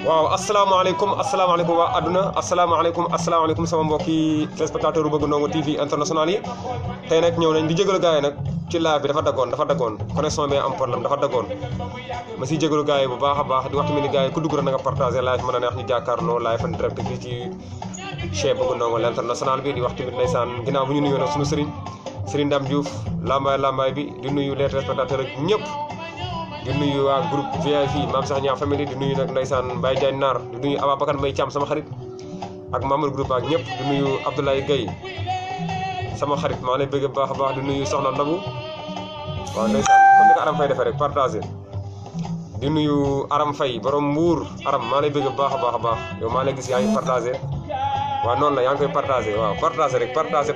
waaw asalaamaaleykum waa àdduna asalaamaaleykum sama mbokki téléspectateur bu Bëgg Ndongo TV international yi tey nag ñëw nañ di jégalu gars yi nag ci live bi dafa daggoon connexion bi am problème dafa daggoon ma siy jégalu gars yi bu baax a baax di wax tamit ni gars yi ku dugg rek na nga partagé live mën a neex ñu jàkkaarloo live en direct fii ci chaîne Bëgg Ndongo l'international bi di wax tamit ndeysaan ginnaaw bu ñu nuyoo nag suñu Serigne Dame Diouf lambaay bi di nuyu les téléspectateurs ak ñëpp di nuyu waa groupe VIP Mame Cheikh Niang famille di nuyu nag ndeysaan Baye Diagne Naar di nuyu Ababacar Mbaye Thiam sama xarit ak Mamadou groupe ak ñëpp di nuyu Abdoulaye Gueye sama xarit maa lay bëgg bu baax a baax di nuyu Soxna Ndabou waaw ndeysaan comme ni ko Aram Faye defee rek partagé di nuyu Aram Faye borom Mbour Aram maa lay bëgg bu baax a baax yow maa lay gis yaa ngi partagé waaw noonu la yaa ngi koy partagé waaw partagé rek partagé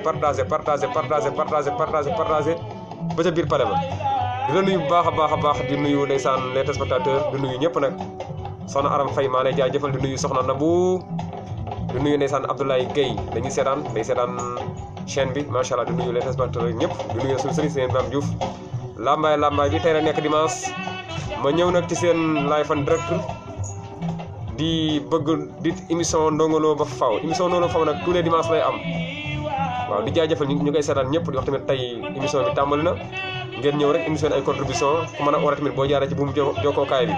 ba ca biir pale ba di la nuyu bu baax a baax di nuyu ndeysaan les téléspectateurs di nuyu ñëpp nag soxna Aram Faye maa lay jaajëfal di nuyu Soxna Nabou di nuyu ndeysaan Abdoulaye Gueye day seetaan chaîne bi macha allah di nuyu les téléspectateurs ñëpp di nuyu suñu sëriñ seen Dame Diouf lambaay bi tey la nekk dimanche ma ñëw nag ci seen live en direct di émission Ndongo Lo ba faw émission Ndongo Lo faw nag tous les dimanches lay am waaw di jaajëfal ñu koy seetaan ñëpp di wax tamit tey émission bi tàmbali na ngeen ñëw rek émission ay contribution ku mën a oore tamit boo jaaree ci buumu jokkookaay bi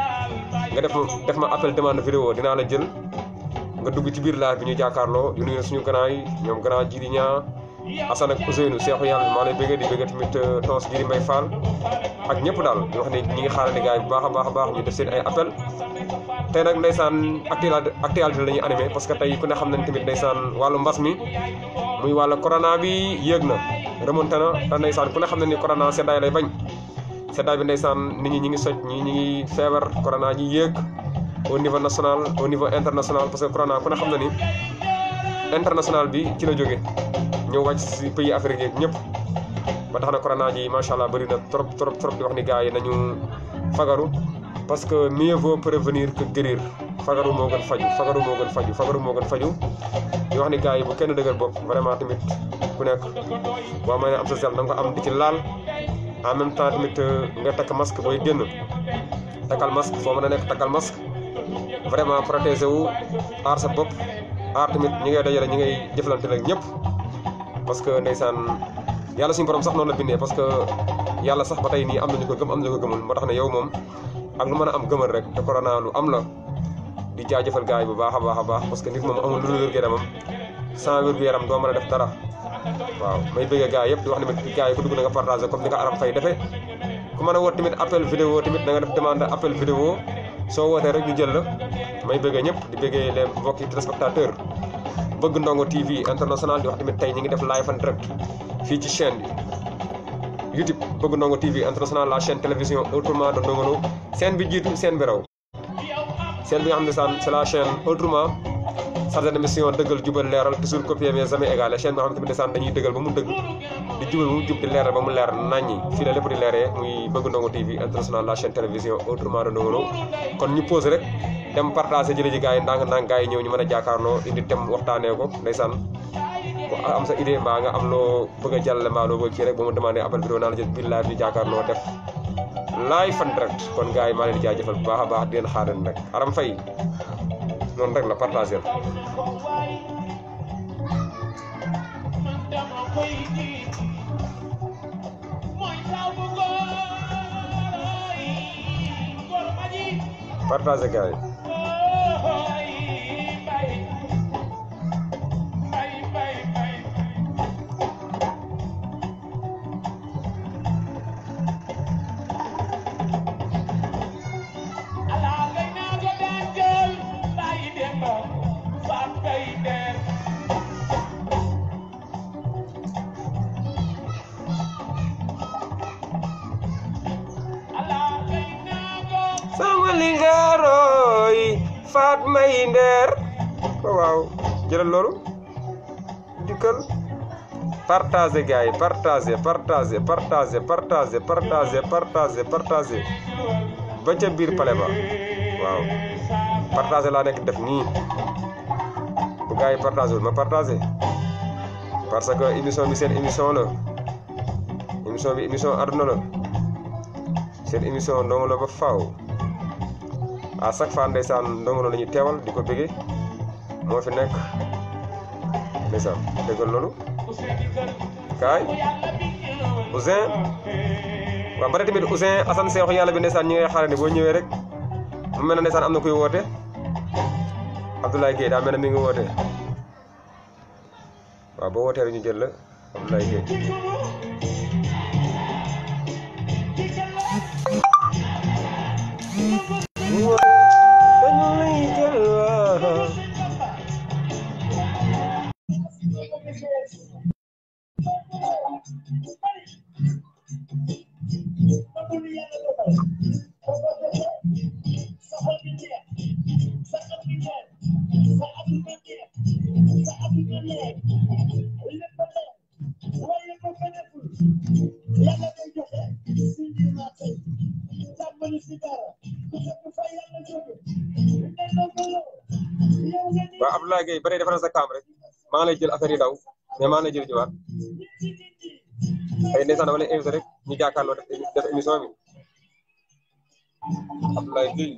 nga def ma appel demande vidéo dinaa la jël nga dugg ci biir live bi ñu jàkkaarloo di nuyu suñu grand yi ñoom grand Jiri Ñaa Assane ak Ousseynou Seexu Yàlla maa lay bëggee di bëggee tamit Tons Jiri Mbay Fall ak ñëpp daal di wax ne ñi ngi xaarandi gars yi bu baax a baax ñu def seen ay appel tey nag ndeysaan actualité la ñuy animé parce que tey ku ne xam nañ tamit ndeysaan wàllu mbas mi muy wàllu corona bi yéeg na remonté na te ndeysaan ku ne xam ne ni corona seddaay lay bañ seddaay bi ndeysaan nit ñi ngi soj ñi ngi feebar corona ji yéeg au niveau national au niveau international parce que corona ku ne xam ne ni international bi ci la jóge ñëw wàcc si pays Afrique yeeg ñëpp ba tax na corona ji macha allah bëri na trop di wax ni gars yi nañu fagaru parce que mieux vaut prévenir que guérir fagaru moo gën faju di wax ni gars yi bu kenn dëgër bopp vraiment tamit ku nekk boo may ne am sa sel da nga ko am di ci laal en même temps tamit nga takk masque booy génn takkal masque foo mën a nekk takkal masque vraiment protéger wu aar sa bopp aar tamit ñi ngay dajale ñi ngay jëflante nag ñëpp parce que ndeysaan yàlla suñu borom sax noonu la bindee parce que yàlla sax ba tey nii am nañu ko gëm am nañu ko gëmul moo tax ne yow moom ak lu mën a am gëmal rek te corona lu am la di jaajëfal gars yi bu baax a baax parce que nit moom amul lu wér-gu-yaramam sans wér-gu-yaram doo mën a def dara waaw may bëggee gars yëpp di wax tamit gars yi ku dugg na nga partagé comme ni ko Aram Faye defee ku mën a woot tamit appel vidéo tamit da nga def demande appel vidéo soo wootee rek ñu jël la may bëggee ñëpp di bëggee les mbokki téléspectateurs Bëgg Ndongo TV international di wax tamit tey ñi ngi def live en direct fii ci chaîne bi YouTube Bëgg Ndongo TV international la chaîne télévision autrement de Ndongo Lo chaîne bi jiitu chaîne bi raw chaîne bi nga xam ne saan c'est la chaîne autrement chargé d'émission dëggal jubal leeral toujours copier mais jamais égalé chaîne boo xam ne tamit saan dañuy dëggal ba mu dëgg di jubal ba mu jub di leeral ba mu leer naññi fii la lépp di leeree muy Bëgg Ndongo TV international la chaîne télévision autrement de Ndongo Lo kon ñu pause rek dem partagé jële ji gars yi ndànk gars yi ñëw ñu mën a jàkkaarloo indi thème waxtaanee ko ndeysaan ko am sa idée mbaa nga am loo bëgg a jàllale mbaa loo bëgg kii rek ba mu demandé appel vidéo naa la jël biir live ñu jàkkaarloo def live en direct kon gars yi maa leen di jaajëfal bu baax a baax di leen xaaral rek Aram Faye noonu rek la partagé partagé gars yi sama lingaroy faat may ndeer waaw jëlal loolu dikkal partagé gars yi partagé ba ca biir pale ba waaw partagé laa nekk def nii bu gars yi partagé wul ma partagé parce que émission bi seen émission la émission bi émission àdduna la seen émission Ndongo Lo ba faaw à chaque fois ndeysaan Ndongo Lo la ñuy teewal di ko bëggee moo fi nekk ndeysaan déggal loolu kaay Ouzin waaw ba tamit Ouzin Assane Seexu yàlla bi ndeysaan ñi ngay xaarandi boo ñëwee rek mu mel ne ndeysaan am na kuy woote Abdoulaye Guèye daa mel ne mi ngi woote waaw boo wootee rek ñu jël la Abdoulaye Guèye waaw Abdoulaye Guèye ba tey defaral sa kaam rek maa ngi lay jël affaire yi daw mais maa ngi lay jël jiwaat tey ndeysaan dama lay invité rek ñu jàkkaarloo def émission bi Abdoulaye Guèye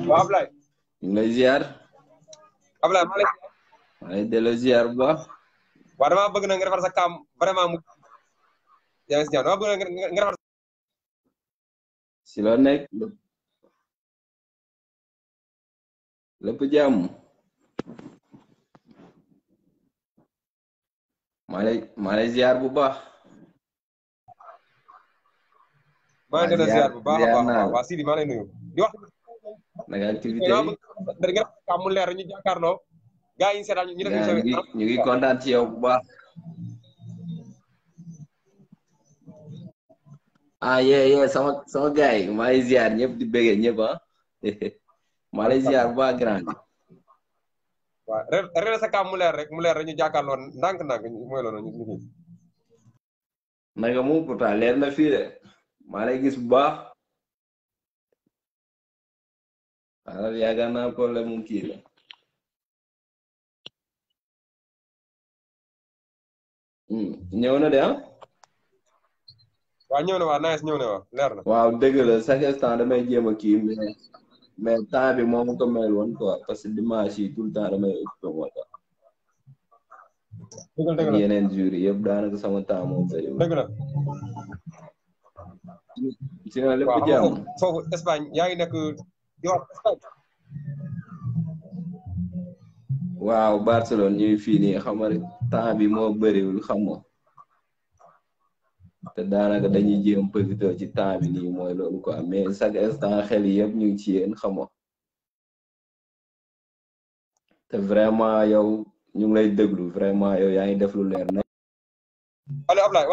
waaw Ablaye ñu ngi lay ziar Ablaye maa lay delloo ziar bu baax waaw dama bëgg na nga defar sa kaam vraiment mu yaa ngi si jàmm dama bëgg na nga defar si loo nekk lépp jàmm maa lay ziar bu baax maa ngi ziar bu baax a baax waa Sidi maa lay nuyu di wax naka activité da nga kaam mu leer ñu jàkkaarloo gaa yi seetaan ñu def ñu ngi kontaan ci yow bu baax yee sama gars yi maa lay ziar ñëpp di bëggee ñëpp maa lay ziar bu baax grand waaw ren sa kaam mu leer rek ñu jàkkaarloo ndànk-ndànk mooy loolu ñu naka mu pourtant leer na fii de maa lay gis bu baax waaw yaakaar naa problème mu kii la ñëw na de waaw ñëw na waaw nice ñëw na waaw leer na waaw dëgg la chaque instant damay jéem a kii mais temps bi moo ma ko mayul woon quoi parce que dimanche yi tout le temps damay occupé moo tax yeneen jours yi yëpp daanaka sama temps moom bëri dëgg la sinon lépp jàmm foofu Espagne yaa ngi nekk di wax Espagne waaw Barcelone ñuy fii nii xam nga temps bi moo bëriwul xam nga te daanaka dañuy jéem profité ci temps bi nii mooy loolu quoi mais chaque instant xel yi yëpp ñu ngi ci yéen xam nga te vraiment yow ñu ngi lay déglu vraiment yow yaa ngi def lu leer na. allo Ablaye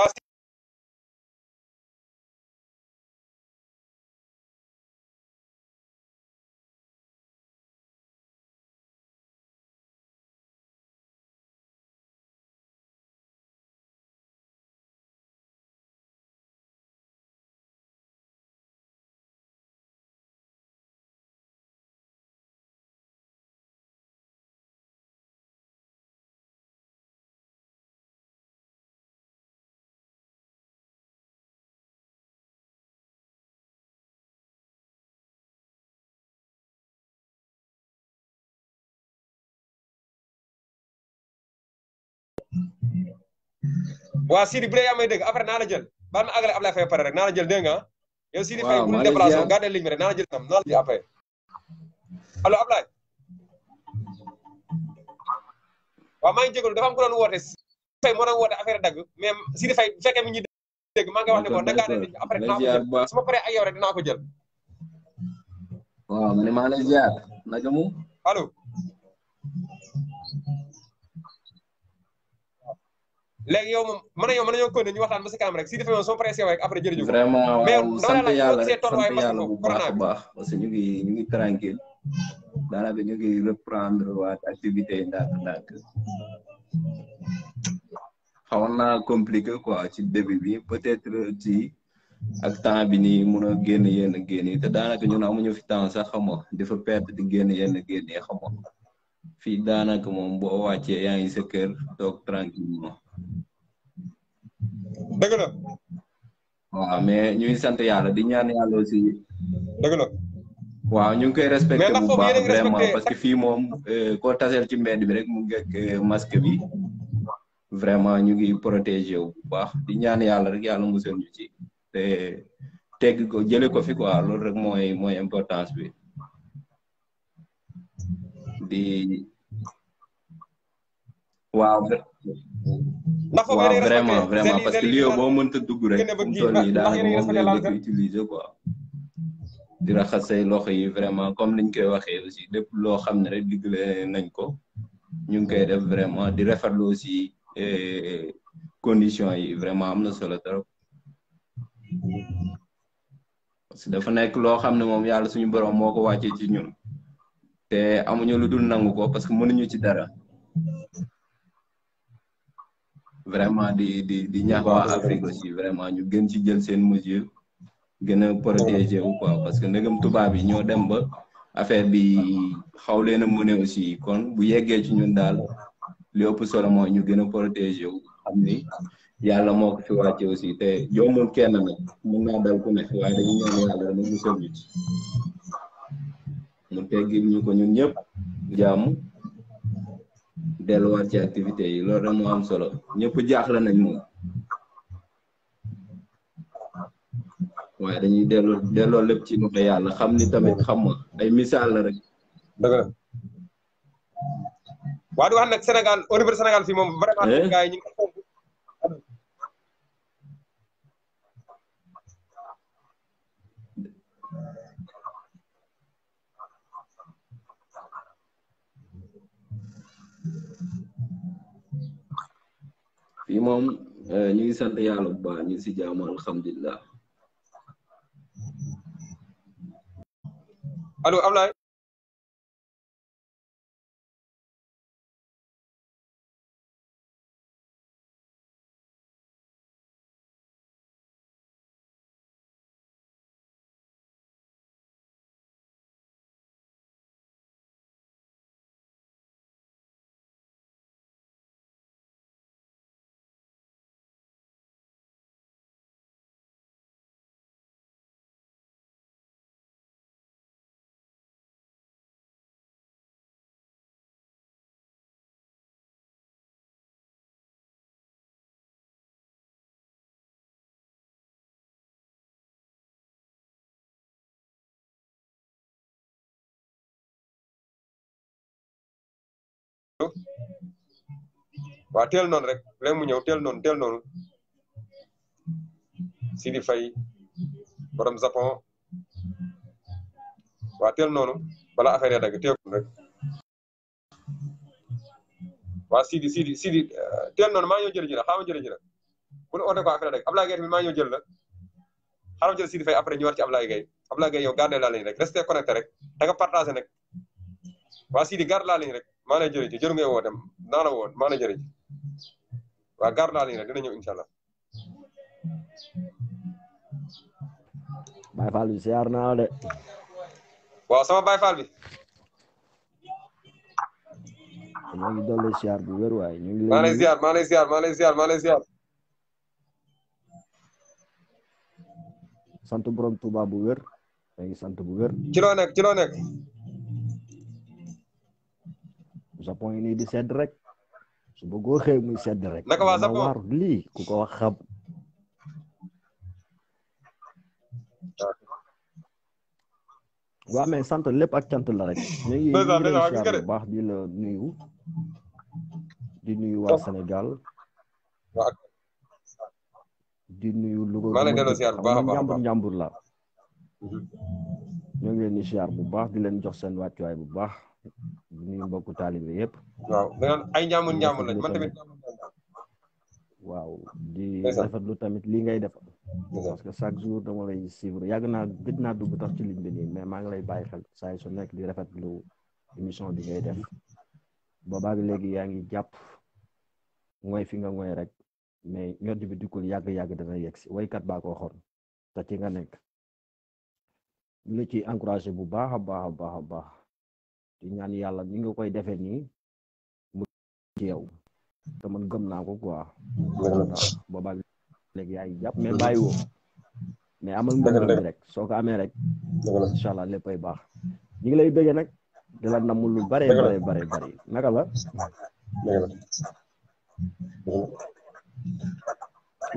waa Sidi bu dee yaa may dégg après naa la jël ba ma àggale Ablaye Faye pare rek naa la jël dégg nga yow Sidi Faye waaw bu maa ñu ngi lay déplacé ziar. wu gardé ligne bi rek naa la jël tam naa la ji après allo Ablaye waaw maa ngi jégalu dafa am ku doon woote Faye moo doon woote affaire dagg mais Sidi Faye bu fekkee mi ñuy dégg maa ngi wax ne ko na gardé ligne bi après dinaa ko jël su ma paree ak yow rek dinaa ko jël waaw man maa ngi lay ziar naka mu. allo léegi yow moom mën nañoo continuer ñu waxtaan ba si kanam rek Sidi Faye moom su ma paree si yow rek après jërëjëf vraiment mais waaw dama sant la laaj yàlla boo gisee rek sant tolluwaay yàlla masque bu foofu baax corona a bi baax parce que ñu ngi tranquille daanaka ñu ngi reprendre waat activité yi ndànk-ndànk xawoon naa compliqué quoi ci début bi peut-être ci ak temps bi nii mun a génn yenn génn yi te daanaka ñun amuñu fi temps sax xam nga dafa perte di génn yenn génn yi xam nga fii daanaka moom boo wàccee yaa ngi sa kër toog tranquillement dëgg la waaw mais ñuy sant yàlla di ñaan yàlla aussi dëgg la waaw ñu ngi koy respecté mais ndax bu foofu baax yéen a ngi vraiment respecté parce que fii moom koo taseel ci mbedd bi rek mu ngi ak masque bi vraiment ñu ngi protégé wu bu baax di ñaan yàlla rek yàlla musal ñu ci te tegg ko jële ko fi quoi loolu rek mooy importance bi di waaw ndax foofu waaw yéen a ngi vraiment respecté vraiment parce que lii boo mënta dugg rek fu mu toll nii daanaka moom ngay njëkk utiliser quoi di raxas say loxo yi vraiment comme niñ koy waxee aussi lépp loo xam ne rek digle nañ ko ñu ngi koy def vraiment di rafetlu aussi conditions yi vraiment am na solo trop parce que dafa nekk loo xam ne moom yàlla suñu borom moo ko wàccee ci ñun te amuñu lu dul nangu ko parce que mënuñu ci dara vraiment di ñaax waa Afrique aussi vraiment ñu gën ci jël seen mesure gën a protéger wu quoi parce que ndegam tubaab yi ñoo dem ba affaire bi xaw leen a mëne aussi kon bu yeggee ci ñun daal li ëpp solo mooy ñu gën a protéger wu xam ni yàlla moo ko fi wàcce aussi te yombul kenn nag mën naa dal ku ne waaye dañu ñaan yàlla dana musal ñu ci mu teggil ñu ko ñun ñëpp jàmm delluwaat ci activité yi loolu rek moo am solo ñëpp jaaxle nañ moom waaye dañuy delloo lépp ci loxo yàlla xam ni tamit xam nga ay misaal la rek. dëgg la waa di wax nag Sénégal au niveau Sénégal fii moom vraiment gars yi ñu ngi fii moom ñu ngi sant yàlla bu baax ñu ngi si jaamu alhamdulilah. allo Ablaye. waa teel noonu rek léegi mu ñëw teel noonu Sidi Faye borom Japon waa teel noonu bala affaire yi dagg teel rek waa Sidi teel noonu maa ngi ñëw jëli ji la xaaral ma jëli ji la bu ñu oote ko affaire dagg Ablaye Gueye tamit maa ngi ñëw jël la xaaral ma jël Sidi Faye après ñu war ci Ablaye Gueye yow garde la ligne rek restez connecté rek da nga partagé nag waa Sidi garde la ligne rek maa lay jëli ji jëru ngay woo dem naa la woon maa lay jëli ji waa garde la ligne rek dina ñëw incha allah. Baye Fall bi siyaar naa de. waaw sama Baye Fall bi. ñoo ngi dolli siyaar bu wér waaye ñu ngi maa lay ziar. sant borom Touba bu wér. maa ngi sant bu wér. ci loo nekk. Japon yi nii di sedd rek. su bëggoo xëy muy sedd rek. naka waa Japon lii ku ko wax xam. waaw mais sant lépp ak cant la rek. ñu ngi lay siyaar bu baax di la nuyu. di nuyu waa Sénégal. di nuyu Louga. maa ngi lay delloo siyaar bu baax a baax njàmbur la. ñoo ngi leen di siyaar bu baax di leen jox seen wàccuwaay bu baax. di nuyu mbokku taalibe yëpp. waaw ay njàmbur lañ man tamit. waaw di rafetlu tamit lii ngay def. parce que chaque jour dama lay suivre yàgg naa gëj naa dugg tax ci ligne bi nii mais maa ngi lay bàyyi xel saa su nekk di rafetlu émission bi ngay def boobaa bi léegi yaa ngi jàpp mooy fi nga mooy rek mais ñor bi dikkul yàgg-yàgg dana yegg si waykat baa ko waxoon te ci nga nekk ñu la ci encouragé bu baax a baax a baax a baax di ñaan yàlla ni nga koy defee nii mu ci yow te man gëm naa ko quoi boobaa bi léegi yaa ngi jàpp mais bàyyi woo mais amal ngëm bi rek soo ko amee rek incha allah léppay baax ñu ngi lay bëggee nag di la namm lu bare naka la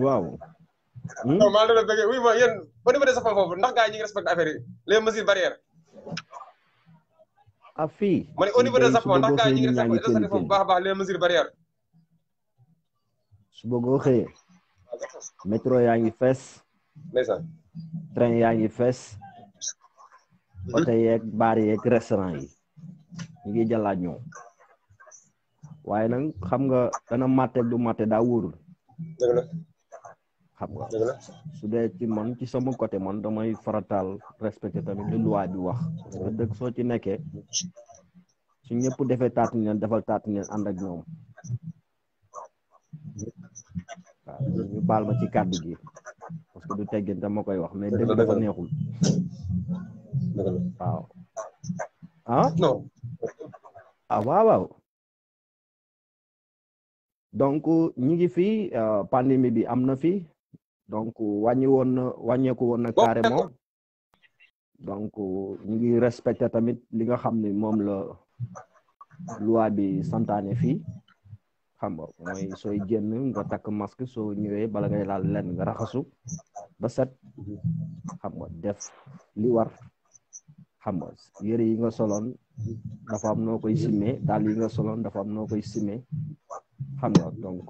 waaw non maa ngi leen bëggee oui ma yéen ba niveau de sa foofu ndax gars yi ñu ngi respecté affaire yi les mesures barrières fii ma ne au niveau de Japon ndax gars yi ñu ngi respecté foofu baax a baax les mesures barrières su bëggoo xëyee métro yaa ngi fees train yaa ngi fees oto yeeg baar yeeg restaurant yi ñu ngi jàllaat ñoom waaye nag xam nga dana màtte du màtte daa wóorul xam nga su dee ci man ci sama côté man damay farataal respecté tamit li loi bi wax parce que dëgg soo ci nekkee su ñëpp defee taatu neen defal taatu neen ànd ak ñoom waaw ñu baal ma ci kàddu gi parce que du teggin dama koy wax mais dëgg dafa neexul waaw waaw donc ñi ngi fii pandémie bi am na fi donc wàññeeku woon na carrément donc ñu ngi respecté tamit li nga xam ne moom la loi bi santaane fii xam nga mooy sooy génn nga takk masque soo ñëwee bala ngay laal lenn nga raxasu ba set xam nga def li war xam nga yëre yi nga soloon dafa am noo koy simee daal yi nga soloon dafa am noo koy simee xam nga donc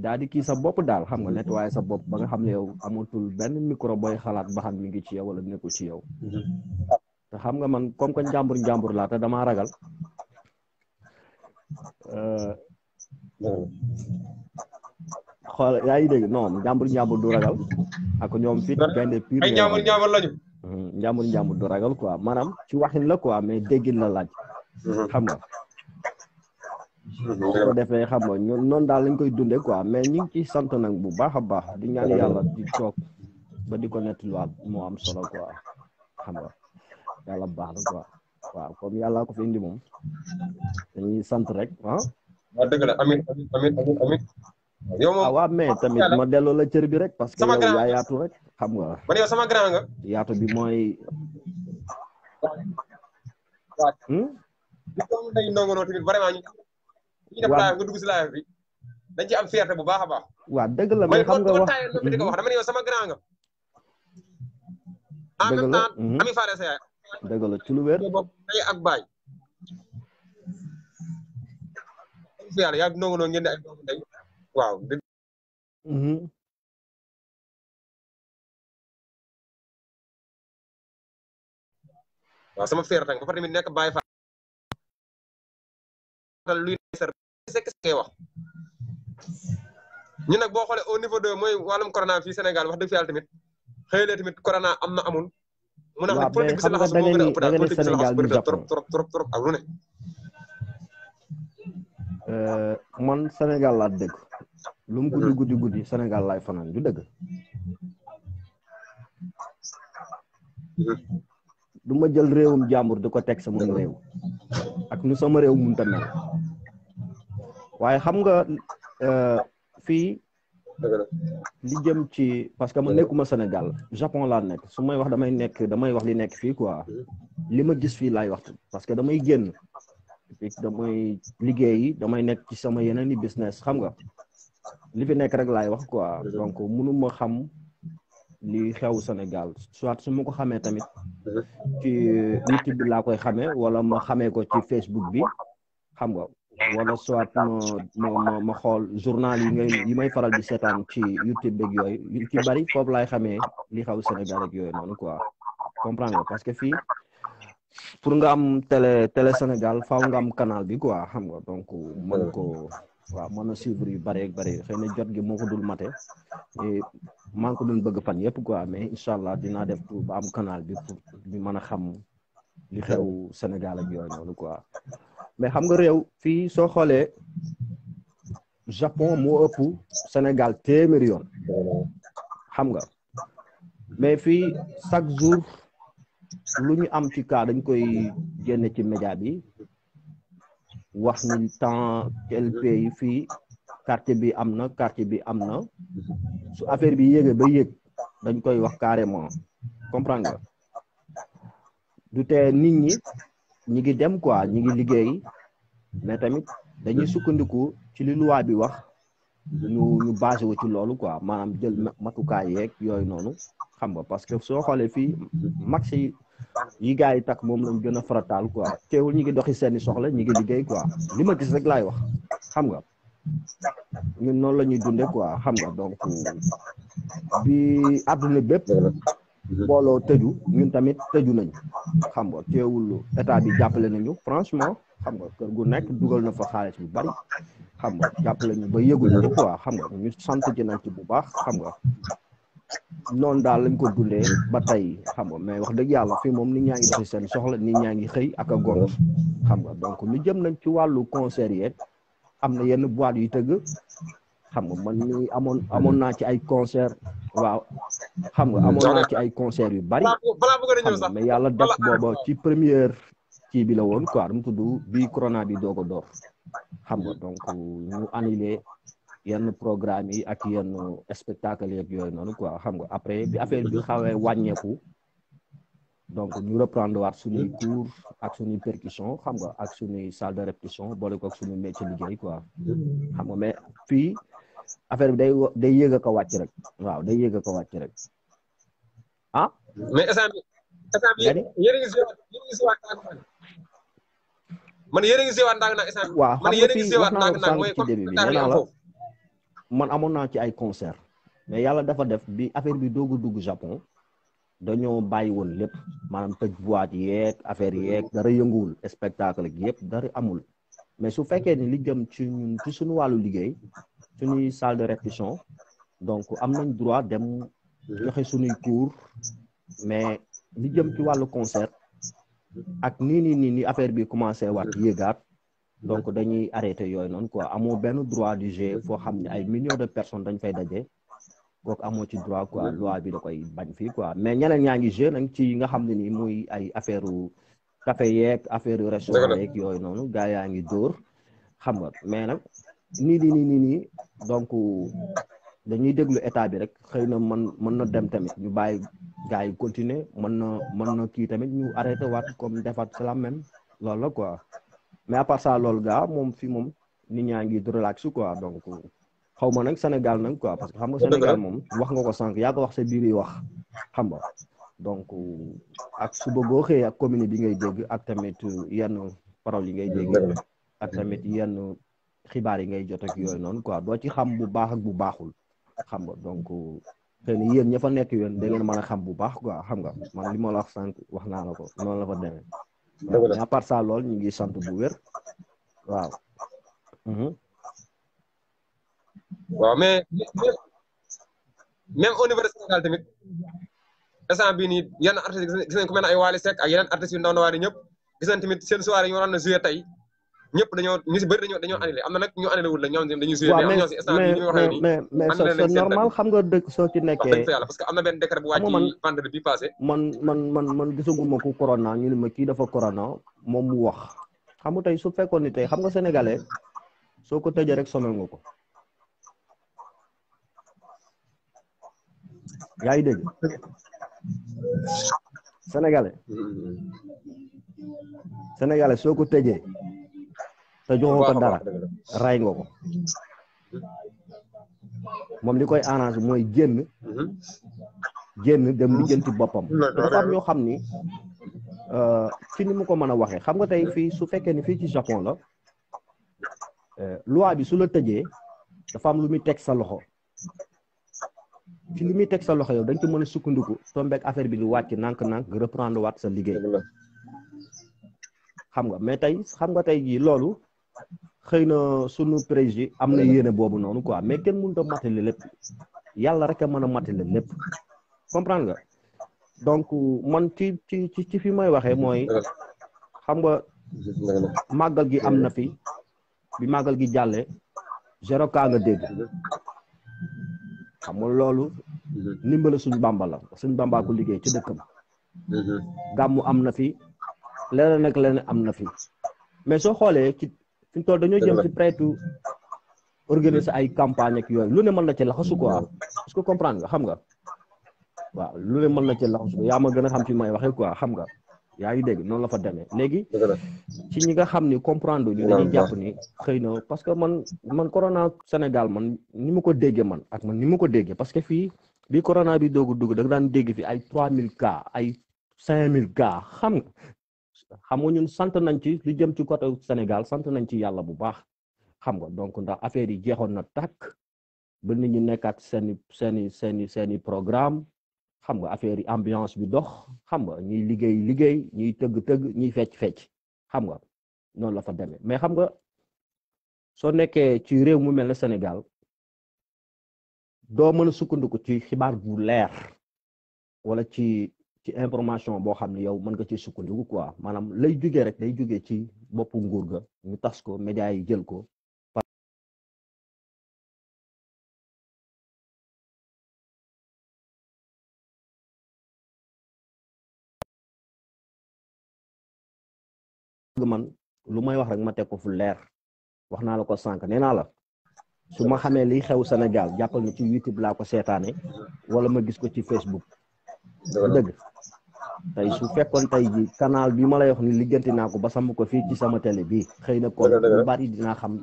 daal di kii sa bopp daal xam nga nettoyer sa bopp ba nga xam ne yow amatul benn micro booy xalaat ba xam mi ngi ci yow wala nekkul ci yow te xam nga man comme que njàmbur laa te damaa ragal xool yaa ngi dégg non njàmbur du ragal ak ñoom fit gaynde pire ay njàmbur lañu njàmbur du ragal quoi maanaam ci waxin la quoi mais déggin la laaj xam nga su ko defee xam nga ñun noonu daal lañ koy dundee quoi mais ñu ngi ci sant nag bu baax a baax di ñaan yàlla di toog ba di ko nettaliwaat moo am solo quoi xam nga yàlla baax na quoi waaw comme yàlla ko fi indi moom dañuy sant rek waaw dëgg la amiin yow moom waaw mais tamit ma delloo la cër bi rek parce que yow yaa yaatu rek xam nga man yow sama grand nga yaatu bi mooy day ndongonoo tamit vraiment ñu def live nga dugg si live bi dañ ci am fierté bu baax a baax waaw dëgg la mais xam nga wax di ko wax dama ne yow sama grand nga en même temps ami faare sa yaay dëgg la ci lu wér day ak baay yàlla yaa ndongonoo ngeen di ay ndongo day waaw waaw sama fierté ba fa tamit nekk baay fa luy sekk wax ñu nag boo xoolee au niveau de mooy wàllum corona fii Sénégal wax dëgg fi yàlla tamit xëy na tamit corona am na amul mun a xam politique bi si laxasu moo gën a ëpp daal politique bi si laxasu bëri na trop ak lu ne man Sénégal laa dëgg lu mu guddi Sénégal laay fanaan du dëgg du ma jël réewum jàmbur di ko teg sama réew ak nu sama réew munta mel waaye xam nga fii li jëm ci parce que man nekkuma Sénégal Japon laa nekk su may wax damay wax li nekk fii quoi li ma gis fii laay wax parce que damay génn damay liggéey damay nekk ci sama yeneen i business xam nga li fi nekk rek laay wax quoi donc mënuma xam li xew Sénégal soit su ma ko xamee tamit ci YouTube bi laa koy xamee wala ma xamee ko ci Facebook bi xam nga wala soit ma xool journal yi may faral di seetaan ci YouTube beeg yooyu yu ci bari foofu laay xamee li xew Sénégal ak yooyu noonu quoi comprendre nga parce que fii pour nga am télé Sénégal faaw nga am canal bi quoi xam nga donc mën ko waaw mën a suivre yu bari ak bari xëy na jot gi moo ko dul mate maa ngi ko dul bëgg fan yëpp quoi mais incha allah dinaa def tout ba am canal bi pour ñu mën a xam li xew Sénégal ak yooyu noonu quoi mais xam nga réew fii soo xoolee Japon moo ëpp Sénégal téeméeri yoon xam nga mais fii chaque jour lu ñu am ci cas dañ koy génne ci média bi wax ni temps tel pays fii quartier bi am na quartier bi am na su affaire bi yéegee ba yéeg dañ koy wax carrément comprendre nga du tee nit ñi ngi dem quoi ñi ngi liggéey mais tamit dañuy sukkandiku ci li loi bi wax ñu basé wu ci loolu quoi maanaam jël matukaay yeeg yooyu noonu xam nga parce que soo xoolee fii max yi gars yi takk moom lañ gën a farataal quoi teewul ñi ngi doxi seeni soxla ñi ngi liggéey quoi li ma gis rek laay wax xam nga ñun noonu la ñuy dunde quoi xam nga donc bi àdduna bépp booloo tëju ñun tamit tëju nañ xam nga teewul état bi jàppale nañu franchement xam nga kër gu nekk dugal na fa xaalis bu bari xam nga jàppale ñu ba yëguñu ko quoi xam nga ñu sant ci nañ ci bu baax xam nga noonu daal lañ ko dundee ba tey xam nga mais wax dëgg yàlla fii moom nit ñaa ngi doxi seen soxla nit ñaa ngi xëy ak a gont xam nga donc lu jëm nañ ci wàllu concert yeeg am na yenn boîte yu tëgg xam nga man ni amoon naa ci ay concert waaw xam nga amoon naa ci ay concert yu bari xam nga mais yàlla def booba ci première kii bi la woon quoi dama tudd bi corona bi doog a door xam nga donc ñu annulé yenn programme yi ak yenn spectacle yeeg yooyu noonu quoi xam nga après bi affaire bi xawee wàññeeku donc ñu reprendre waat suñuy cours ak suñuy percussion xam nga ak suñuy salle de répétition boole ko ak suñuy métier liggéey quoi xam nga mais fii affaire bi day yéeg a ko wàcc rek waaw day yéeg a ko wàcc rek ah. mais instant bi yéen a ngi si waat man yéen a ngi si waat ndànk nag instant bi. waaw man yéen a ngi si waat ndànk nag mooy ci début bi nee naa la man amoon naa ci ay concert mais yàlla dafa def bi affaire bi doog a dugg Japon dañoo bàyyi woon lépp maanaam tëj boîte yeeg affaire yeeg dara yënguwul spectacle gi yëpp dara amul mais su fekkee ni li jëm ci ñun ci suñu wàllu liggéey suñuy salle de répétition donc am nañ droit dem joxe suñuy cours mais li jëm ci wàllu concert ak nii affaire bi commencé waat yéegaat donc dañuy arrêté yooyu noonu quoi amoo benn droit du jeu foo xam ne ay millions de personnes dañ fay daje kooku amoo ci droit quoi loi bi da koy bañ fii quoi mais ñeneen ñaa ngi jeu nag ci nga xam ne nii muy ay affaire café yeeg affaire restaurant yeeg yooyu noonu gaa yaa ngi dóor xam nga mais nag nii donc dañuy déglu état bi rek xëy na mën na dem tamit ñu bàyyi gaa yi continuer mën na kii tamit ñu arrêté waat comme defaat c'est la même loolu la quoi mais à part ça loolu gaa moom fii moom nit ñaa ngi relax quoi donc xaw ma nag Sénégal nag quoi parce que xam nga Sénégal moom wax nga ko sànq yaa ko wax sa biir yi wax xam nga donc ak suba boo xëyee ak commune bi ngay dégg ak tamit yenn paroles yi ngay dégg ak tamit yenn xibaar yi ngay jot ak yooyu noonu quoi doo ci xam bu baax ak bu baaxul xam nga donc xëy na yéen ña fa nekk yéen da ngeen mën a xam bu baax quoi xam nga man li ma la wax sànq wax naa la ko noonu la fa demee mais à part ça lool ñu ngi sant bu wér waaw. waaw mais même au niveau de Sénégal tamit instant bii nii yenn artistes gis nañ ko mel ne ay Wally Seck ak yeneen artistes yu ndaw ndawaan yi ñëpp gis nañ tamit seen soirée yi waroon na jouer tey ñëpp ñu si bëri dañoo annulé am na nag ñu annulé wul nag ñoo xam ne dañuy jouer mais am ñoo si instant bii ñu waxee nii mais c'est normal xam nga dëkk soo ci nekkee yàlla parce que am na benn décret bu wàcc vendredi bi passé man gisaguma ko corona ñu ne ma kii dafa corona moom mu wax xam nga tey su fekkoon ni tey xam nga sénégalais soo ko tëjee rek sonal nga ko yaa ngi dégg sénégalais soo ko tëjee te joxoo ko dara ray nga ko moom li koy arrange mooy génn génn dem lijjanti boppam te dafa am ñoo xam ni ci ni mu ko mën a waxee xam nga tey fii su fekkee ni fii ci Japon la loi bi su la tëjee dafa am lu muy teg sa loxo ci li muy teg sa loxo yow dañ ci mën a sukkandiku tombeek affaire bi di wàcc nànk-nànk nga reprendre waat sa liggéey xam nga mais tey xam nga tey jii loolu xëy na sunu président am na yéene boobu noonu quoi mais kenn mënut a matale lépp yàlla rek a mën a matale lépp comprendre nga donc man ci fi may waxee mooy xam nga màggal gi am na fi bi màggal gi jàllee 0 cas nga dégg xam nga loolu ndimbala suñ bàmba la suñ bàmbaa ko liggéey ci dëkkam gàmmu am na fi leneen ak leneen am na fi mais soo xoolee ci fi ñu toll dañoo jëm ci prêtu organiser ay campagne ak yooyu lu ne mën na ci laxasu quoi est-ce que comprendre nga xam nga waaw lu ne mën na ci laxasu ko yaa ma gën a xam fi may waxee quoi xam nga yaa ngi dégg noonu la fa demee léegi ci ñi nga xam ni comprendre ñu dañuy jàpp ni xëy na parce que man corona Sénégal man ni ma ko déggee man ak man ni ma ko déggee parce que fii bi corona bi doogu dugg da nga daan dégg fi ay 3000 cas ay 5000 cas xam nga ñun sant nañ ci lu jëm ci côté Sénégal sant nañ ci yàlla bu baax xam nga donc ndax affaire yi jeexoon na tàkk ba nit ñi nekkaat seeni programme xam nga affaire yi ambiance bi dox xam nga ñuy liggéey ñuy tëgg ñuy fecc xam nga noonu la fa demee mais xam nga soo nekkee ci réew mu mel ne Sénégal doo mën a sukkandiku ci xibaar bu leer wala ci information boo xam ne yow mën nga ci sukkandiku quoi maanaam lay jugee rek day jugee ci boppu nguur ga ñu tas ko médias yi jël ko. man lu may wax rek ma teg ko fu leer wax naa la ko sànq nee naa la su ma xamee liy xew Sénégal jàppal ni ci YouTube laa ko seetaane wala ma gis ko ci Facebook dëgg tey su fekkoon tey ji canal bi ma lay wax ni lijjanti naa ko ba samp ko fii ci sama télé bi xëy na kon lu bari dinaa xam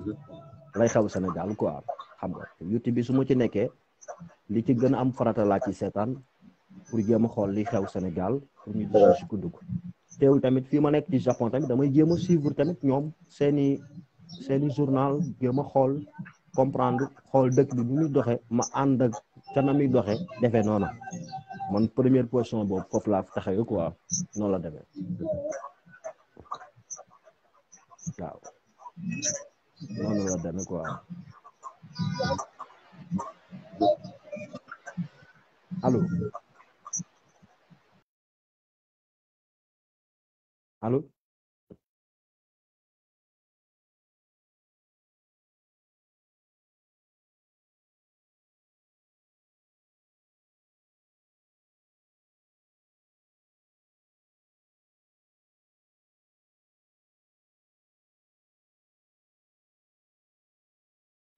lay xew Sénégal quoi xam nga YouTube bi su ma ci nekkee li ci gën a am farata laa ci seetaan pour jéem a xool li xew Sénégal pour ñu di sukkandiku teewul tamit fii ma nekk ci Japon tamit damay jéem a suivre tamit ñoom seeni journal jéem a xool comprendre xool dëkk bi bu muy doxe ma ànd ak ca na muy doxe defee noonu man première position boobu foofu laa taxawee quoi noonu la demee waaw noonu la demee quoi allo allo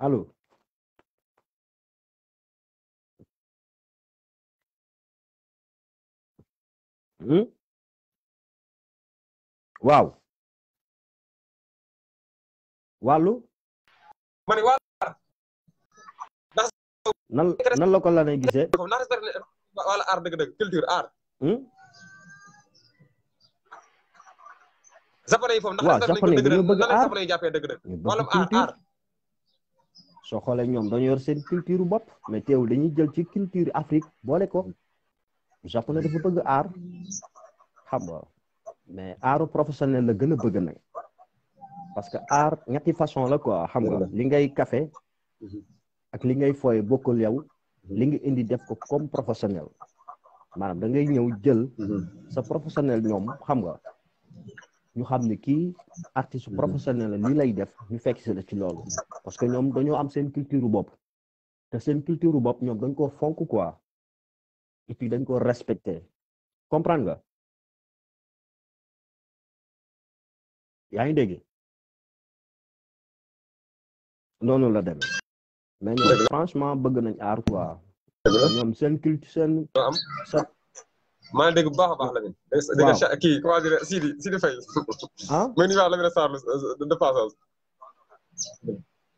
allo waaw wàllu mani waa nan la ko la ne gisee wala art dëgg-dëgg culture art japonais yi foofu ndax waaw japonais yi dañoo bëgg art japonais yi jàppee dëgg-dëgg wala art soo xoolee ñoom dañoo yor seen culture bopp mais teewul dañuy jël ci culture Afrique boole ko japonais dafa bëgg art xam nga mais art professionnel la gën a bëgg nag parce que art ñetti façon la quoi xam nga li ngay café ak li ngay fooye bokkul yow li nga indi def ko comme professionnel maanaam da ngay ñëw jël sa professionnel ñoom xam nga ñu xam ne kii artiste professionnel la lii lay def ñu fekk si la ci loolu parce que ñoom dañoo am seen culture bopp te seen culture bopp ñoom dañ ko fonk quoi et puis dañ ko respecté comprendre nga yaa ngi dégg noonu la demee mais ñoom franchement bëgg nañ aar quoi ñoom seen culture seen maa ngi dégg bu baax a baax Lamine dégg kii comment dire Sidi Faye mais ni wax Lamine Sarr de passage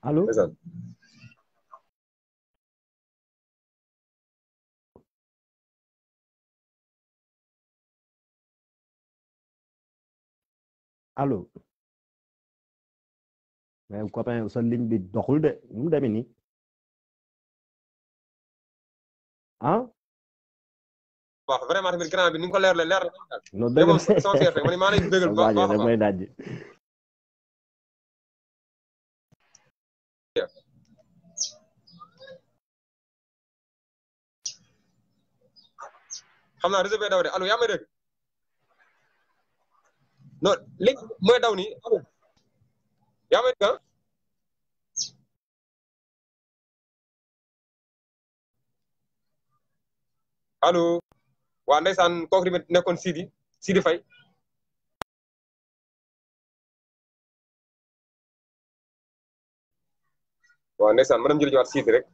allo allo mais copain sa ligne bi doxul de nu mu demee nii ah wax vraiment tamit grand bi ni nga ko leer na non dëgg moom sama fier rek man maa lay bëggal bu baax a baax damay daj xam naa réseau bi daw de allo yaa may dégg non léegi mooy daw nii allo yaa may dégg ah allo waa ndeysaan kooku tamit nekkoon Sidi Faye waaw ndeysaan ma dem jëli jiwaat Sidi rek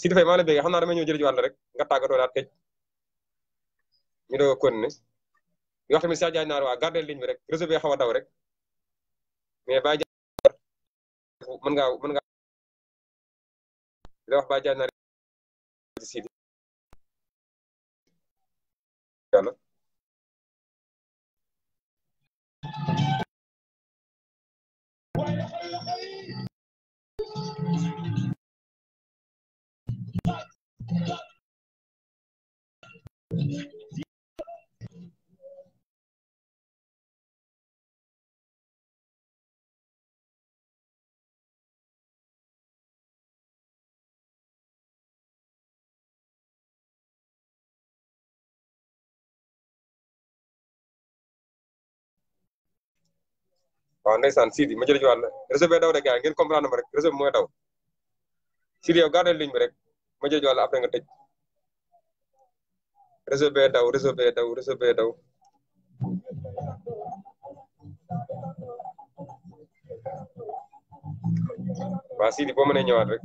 Sidi Faye maa la bëgg xam naa damay ñëw jëli jiwaat la rek nga tàggatoo daal tëj ñu doog a continuer di wax tamit Cheikh Diagne Naar waa gardé ligne bi rek réseau bi xaw a daw rek mais Baye Diagne mën ngaa di wax Baye Diagne Naar Sidi yàlla waaw ndeysaan Sidi ma jëli jiwaat la réseau bi daw de gars yi ngeen comprendre ma rek réseau bi mooy daw Sidi yow gardé ligne bi rek ma jëli jiwaat la après nga tëj réseau bi daw réseau bi daw réseau bi daw waa Sidi boo mënee ñëwaat rek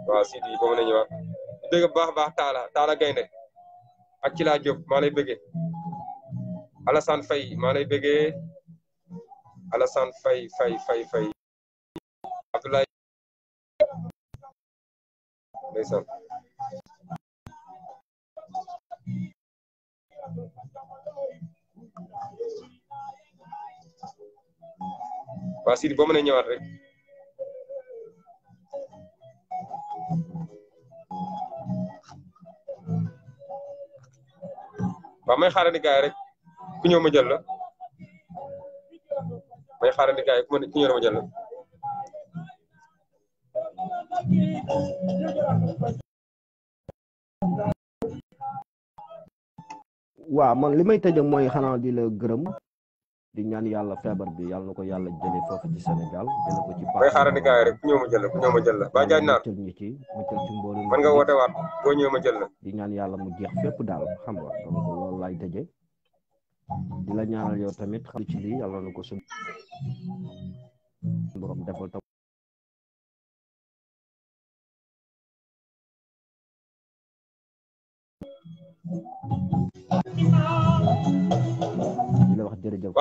waaw Sidi boo mënee ñëwaat dégg bu baax a baax Talla Gaynde ak ci laa Diop maa lay bëggee Alassane Faye maa lay bëggee Alassane Faye Abdoulaye ndeysaan waa Sidi boo mënee ñëwaat rek waaw may xaarandi gaay rek ku ñëw ma jël la may xaarandi gaay ku ñëw ma jël la waaw man li may tëjee mooy xanaa di la gërëm di ñaan yàlla feebar bi yàlla na ko yàlla jëlee foofu ci Sénégal jëlee ko ci may xaarandi gaay rek ku ñëw ma jël la Baye Diagne Naar ñu ci muccal ci mboolu man nga woote waat boo ñëwee ma jël la di ñaan yàlla mu jeex fépp daal xam nga donc loolu laay tëjee di la ñaanal yow tamit xam ci lii yàlla na ko suñu borom defal tam di la wax jërëjëf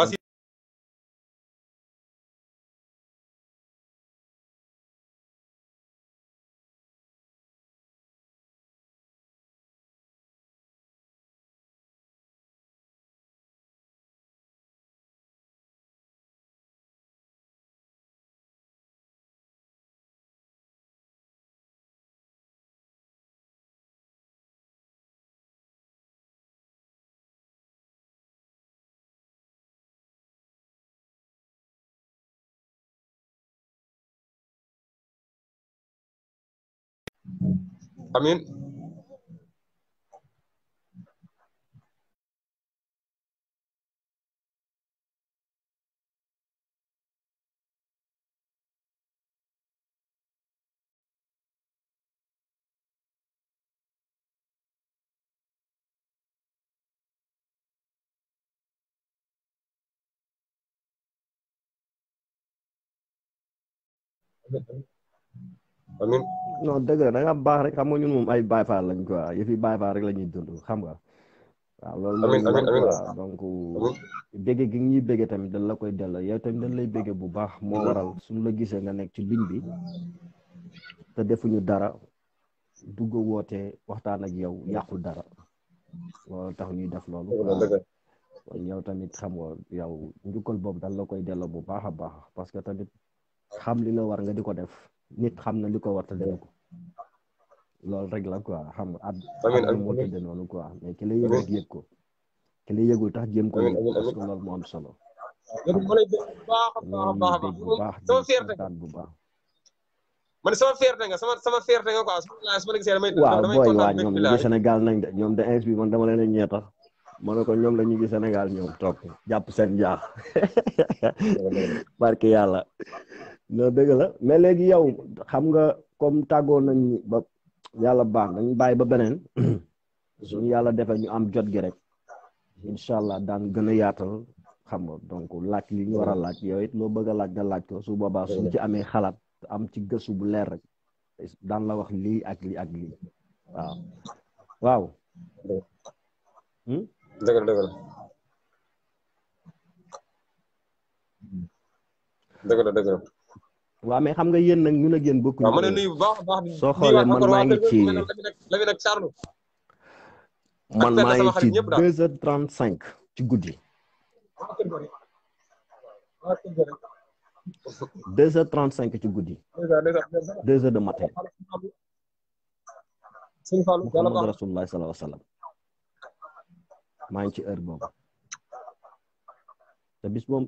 amiin amiin non dëgg la da nga baax rek xam nga ñun moom ay Baay Faal lañ quoi yëfi Baay Faal rek la ñuy dund xam nga waaw loolu mooy quoi donc bégge gi ñuy bégge tamit dañ la koy delloo yow tamit dañ lay bégge bu baax moo waral suñu la gisee nga nekk ci ligne bi te defuñu dara dugg woote waxtaan ak yow yàqul dara loolu tax ñuy def loolu kon yow tamit xam nga yow njukkal boobu dal la koy delloo bu baax a baax parce que tamit xam li la war nga di ko def nit xam na li ko war te def ko loolu rek la quoi xam nga at moo tëddee noonu quoi mais ki la yëg rek yëg ko ki la yëgul tax jéem ko yëg parce que loolu moo am solo bu baax di bu baax man sama fierté nga sama fierté nga quoi su ma la gisee damay booy waa ñoom ñu ngi Sénégal nañ de ñoom de ins bi man dama leen a ñee tax ma ne ko ñoom la ñu ngi Sénégal ñoom toog jàpp seen jaax barke yàlla non dëgg la mais léegi yow xam nga comme tàggoo nañ ba yàlla baax nañ bàyyi ba beneen suñu yàlla defee ñu am jot gi rek incha allah daan gën a yaatal xam nga donc laaj li ñu war a laaj yow it loo bëgg a laaj nga laaj ko su boobaa suñ ci amee xalaat am ci gëstu bu leer rek daan la wax lii ak lii ak lii waaw dëgg la waaw mais xam nga yéen nag ñun ak yéen bokkuñu. waaw ma ne nuyu bu baax a baax. soo xoolee man maa ngi ci Lamine ak Charles. man maa ngi ci 2h35 ci guddi. 2h35 ci guddi. 2h de matin. Muhammad Rasulullah sallallahu alayhi wa sallam. maa ngi ci heure boobu. te bis moom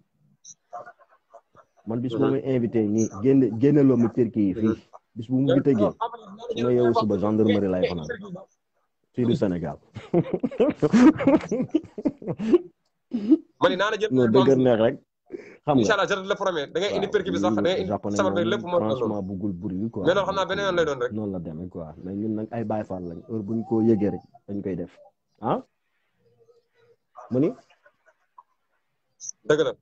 man bis bu muy invité nii génne loo ma turki yi fii bis bu mu ngi tëggee su ma yeewu suba gendarmerie lay fanaan fii du Sénégal. mani naa la jël non dëgg neex rek xam nga inchallah je te le promets da ngay indi turki bi sax da ngay indi sabar bi lépp moo franchement buggul bruit quoi mais loolu xam naa beneen yoon lay doon rek noonu la demee quoi mais ñun nag ay Baay Faal lañ heure buñ ko yëgee rek dañ koy def mu ni dëgg la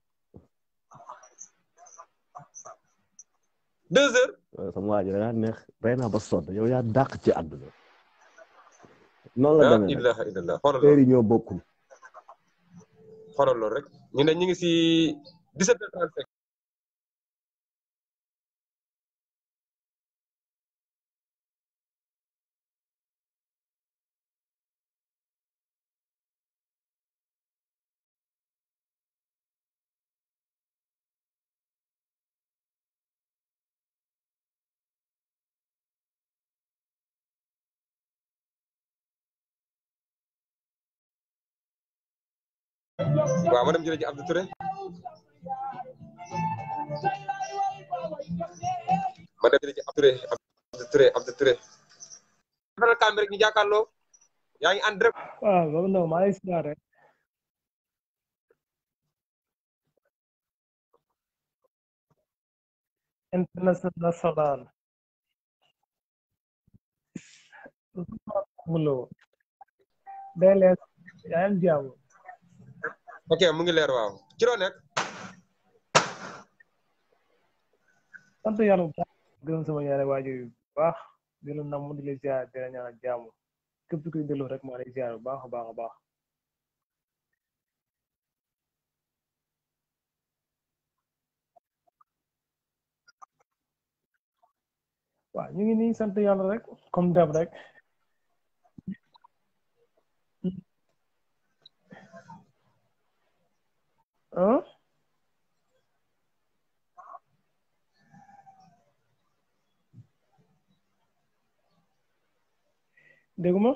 2 heures. sama waa ji da neex rey naa ba sonn yow yaa dàq ci àdduna. noonu la demee nag xoolal heure yi ñoo bokkul. xoolal loolu rek ñu ne ñu ngi si 17h35. waaw ma dem jëlee ji Abdou Touré Abdou Touré defal kaam rek ñu jàkkaarloo yaa ngi ànd rek waaw loolu nag maa ngi si rek international mulo day lees yaa ngi jàmm ok mu ngi leer waaw ci loo nekk sant yàlla bu baax gërëm sama ñaari waajur yu baax di la nam di la ziar di la ñaanal jàmm képp kuy déglu rek maa lay ziar bu baax a baax a baax waaw ñu ngi nii sant yàlla rek comme dab rek déggu ma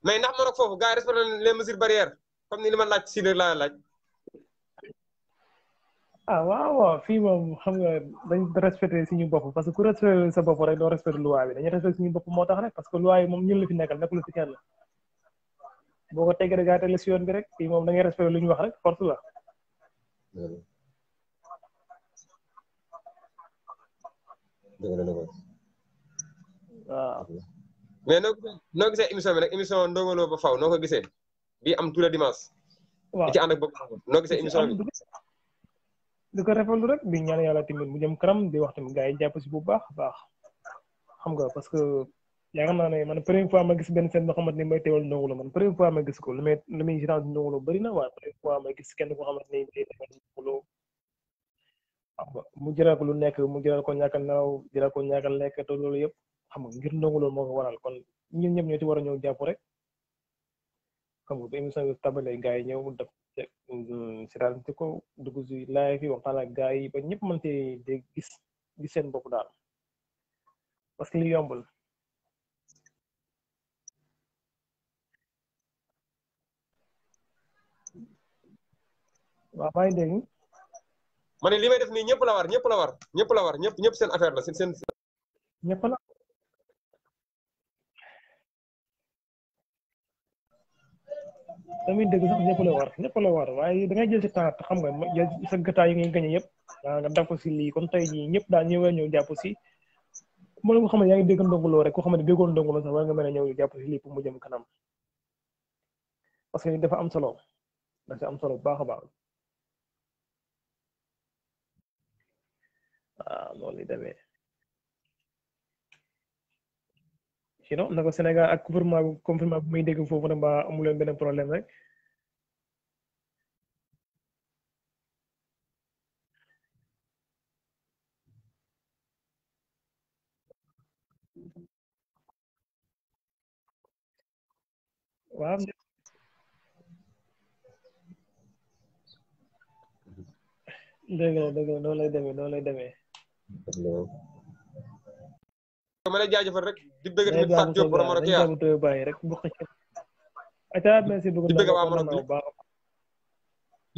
mais ndax Maroc foofu gars yi respecté les mesures barrières comme ni li ma laaj si laa laaj waaw fii moom xam nga dañ respecté suñu bopp parce que ku respecté sa bopp rek doo respecté loi bi dañuy respecté suñu bopp moo tax rek parce que loi yi moom ñun la fi nekkal nekkul fi kenn boo ko teggee rek gaa teg la si yoon bi rek fii moom da ngay respecté lu ñu wax rek force la waaw mais noo gisee émission bi nag émission Ndongo Lo ba faw noo ko gisee bi am tous les dimanches waaw di ci ànd ak bopp noo gisee émission bi di ko rafetlu rek di ñaan yàlla tamit mu jëm kanam di wax tamit gars yi jàpp si bu baax baax xam nga parce que yaakaar naa ne man première fois ma gis benn seen boo xamante ni may teewal Ndongo Lo man première fois ma gis ko lu muy gérant Ndongo Lo bëri na waaye première fois ma gis kenn koo xamante ni day defal Ndongo Lo mu jëral ko lu nekk mu jëral ko ñàkk a nelaw jëral ko ñàkk a lekk te loolu yëpp xam nga ngir ndongo loolu moo ko waral kon ñun ñëpp ñoo ci war a ñëw jàpp rek xam nga ba émission bi tabalee gars yi ñëw def si daal te ko dugg si live yi waxtaan ak gars yi ba ñëpp mën see dégg gis seen bopp daal parce que li yombul. waaw maa ngi dégg. ma ne li may def nii ñëpp la war ñëpp la war ñëpp la war ñëpp seen affaire la seen. ñëpp la. tamit dëgg sax ñëpp la war waaye da ngay jël si temps xam nga jël sa gëtaay yi ngay gañe yëpp nga def ko si lii kon tey jii ñëpp daal ñëwee ñëw jàpp si moom nga xam ne yaa ngi dégg ndongoloo rek ko xam ne déggoon ndongoloo sax war nga mën a ñëw jàpp si lii pour mu jëm kanam parce que dafa am solo bu baax a baax waaw loolu li demee sinon naka Sénégal ak confinement bu muy dégg foofu nag mbaa amu leen benn problème rek waaw dëgg la noonu lay demee ma lay jaajëfal rek di bëgg tamit Fatou Diop borom Maroc yaa bàyyi rek bu xëcc ata merci beaucoup di bëgg waa Maroc di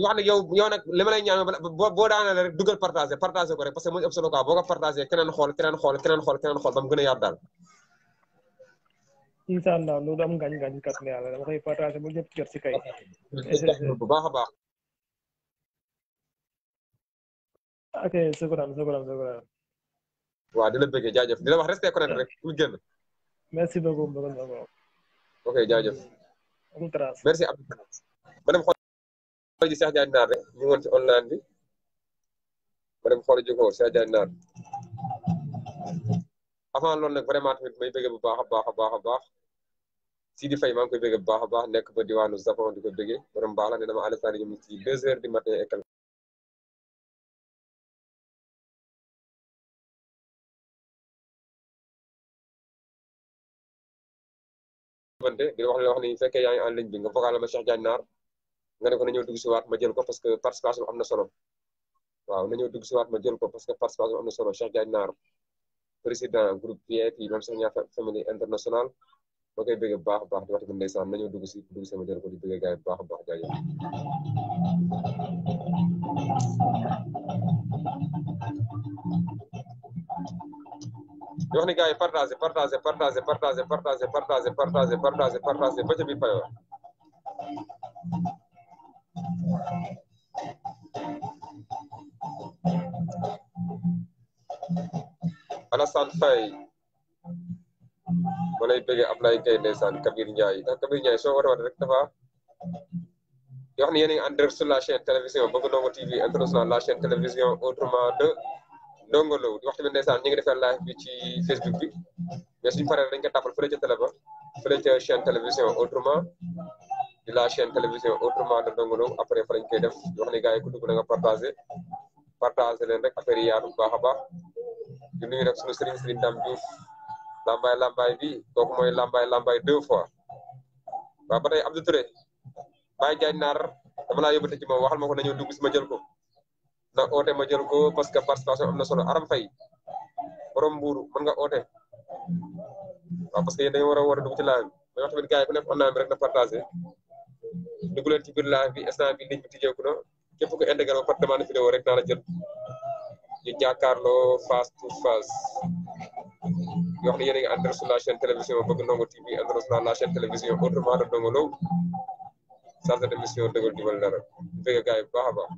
wax ne yow nag li ma lay ñaan boo daanale rek dugal partagé ko rek parce que mu ëpp solo quoi boo ko partagé keneen xool ba mu gën a yaatu daal incha allah loolu am ngañ kat ne yàlla dama koy partagé bu ñëpp jot si kay bu baax a baax ok sukran waaw di la bëggee jaajëf di la wax restez connecté rek pour génn. merci beaucoup. ok jaajëf. amul trace merci Abdou. ma dem xool ji Cheikh Diagne Naar rek ñu woon ci online bi ma dem xool ji ko Cheikh Diagne Naar avant loolu nag vraiment tamit may bëggee bu baax a baax Sidi Faye maa ngi koy bëggee bu baax a baax nekk ba diwaanu Japon di ko bëggee borom baax la ne dama Alassane ñu ci 2 heures du matin et quelques. di wax ni fekkee yaa ngi en ligne bi nga vocal ma Cheikh Diagne Naar nga ne ko na ñëw dugg si waat ma jël ko parce que participation am na solo waaw na ñëw dugg si waat ma jël ko parce que participation am na solo Cheikh Diagne Naar président groupe VIP Mame Cheikh Niang Family International ma koy bëgg bu baax a baax di wax tamit ndeysaan na ñëw dugg si ma jël ko di bëgg gaay bu baax a baax jaajëf di wax ni gars yi partagé ba ca biir payoor Alassane Faye ma lay bëggee Ablaye Gueye ndeysaan Kabir Ndiaye ndax Kabir Ndiaye soo wootee rek dafa di wax ni yéen a ngi en direct sur la chaîne télévision Bëgg Ndongo TV international la chaîne télévision autrement de Ndongo Lo di wax tamit ndeysaan ñu ngi defee live bi ci Facebook bi mais suñu paree dañ ko tàppal fële ca télé ba fële ca chaîne télévision autrement di la chaîne télévision autrement de Ndongo Lo après fa lañ koy def di wax ni gars yi ku dugg na nga partagé leen rek affaire yi yaatu bu baax a baax di nuyu nag suñu Serigne Dame Diouf lambaay bi kooku mooy lambaay 2 fois waaw ba tey Abdou Touré Baye Diagne Naar dama laa yóbbate ci moom waxal ma ko na ñëw dugg si ma jël ko na oote ma jël ko parce que participation am na solo Aram Faye borom mbuuru mën nga oote waaw parce que yéen dañoo war a dugg ci live bi mais wax tamit gars yi ku nekk online bi rek na partagé dugg leen ci biir live bi instant bi ligne bi tijjeeku na képp ku intégré ba par demande vidéo rek naa la jël ñu jàkkaarloo face to face yoo xam ne yéen a ngi ànd sur la chaîne télévision Bëgg Ndongo TV international la chaîne télévision autrement de Ndongo Lo chargé de mission dëggal jubal dara bëgg gars yi bu baax a baax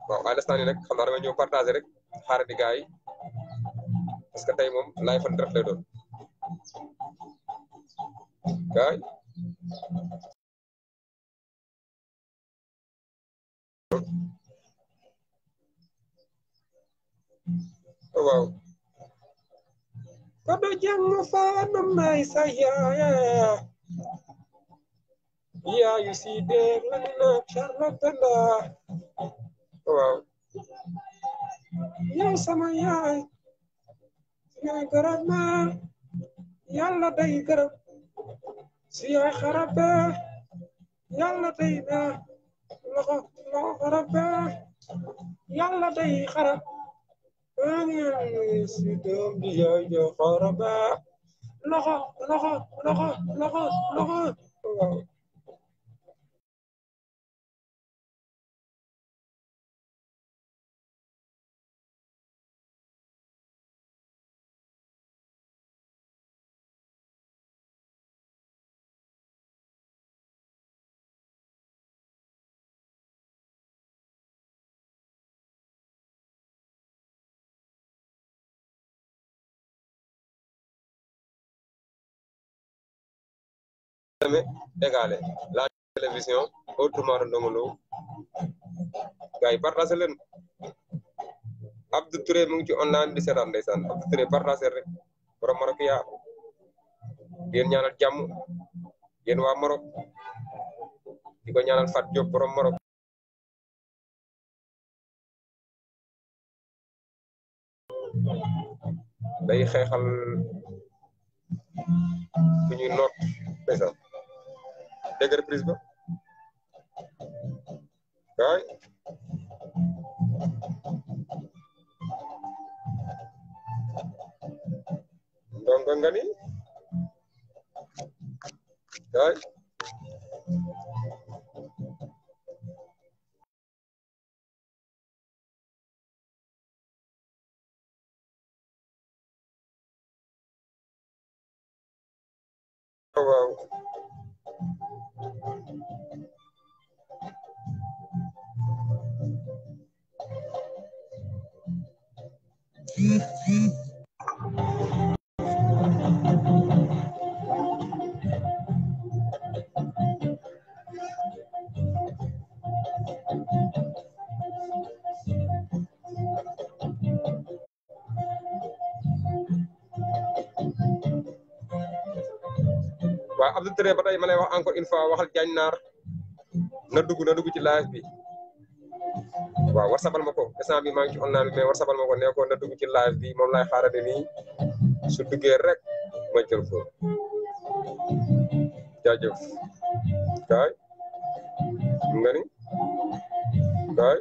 waaw à l'instant nii nag xam naa dama ñëw partagé rek xaarandi gars yi parce que tey moom laay fan direct lay doon gars yi waaw kodo jang fa no may saya yaayu si dee Lamine ak Charlotte Penda waaw yow sama yaay garab ma yàlla day garab si yaay xarabe yàlla day na loxo xarabe yàlla day xarab si doom bi yaay jo xarabe loxo waaw égalé la télévision autrement de Ndongo Lo gars yi partagé leen Abdou Touré mu ngi ci online di seetaan ndeysaan Abdou Touré partagé rek borom Maroc yaa yéen ñaanal jàmm yéen waa Maroc di ko ñaanal Fat Diop borom Maroc day xeexal ku ñuy noot ndeysaan dégg reprise ba waay ndongo nga ni waay waaw waaw Abdou Touré ba tey ma lay wax encore une fois waxal Diagne Naar na dugg ci live bi waaw warsabal ma ko instant bi maa ngi ci online bi mais warsabal ma ko ne ko na dugg ci live bi moom laay xaarade nii su duggee rek ma jël ko jaajëf kaay nga ni kaay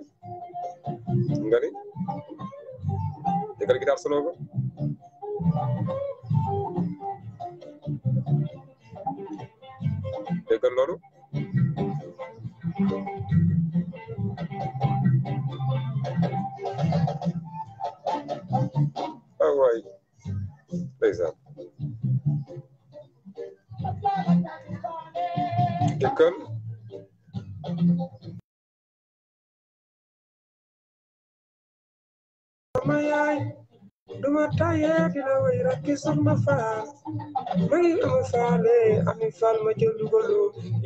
nga ni déggal guitare solo ko déggal loolu ah waay ndeysaan déggal sama yaay duma taye dina way rakki soxna faal may amu faale ami faal ma ca Lugalo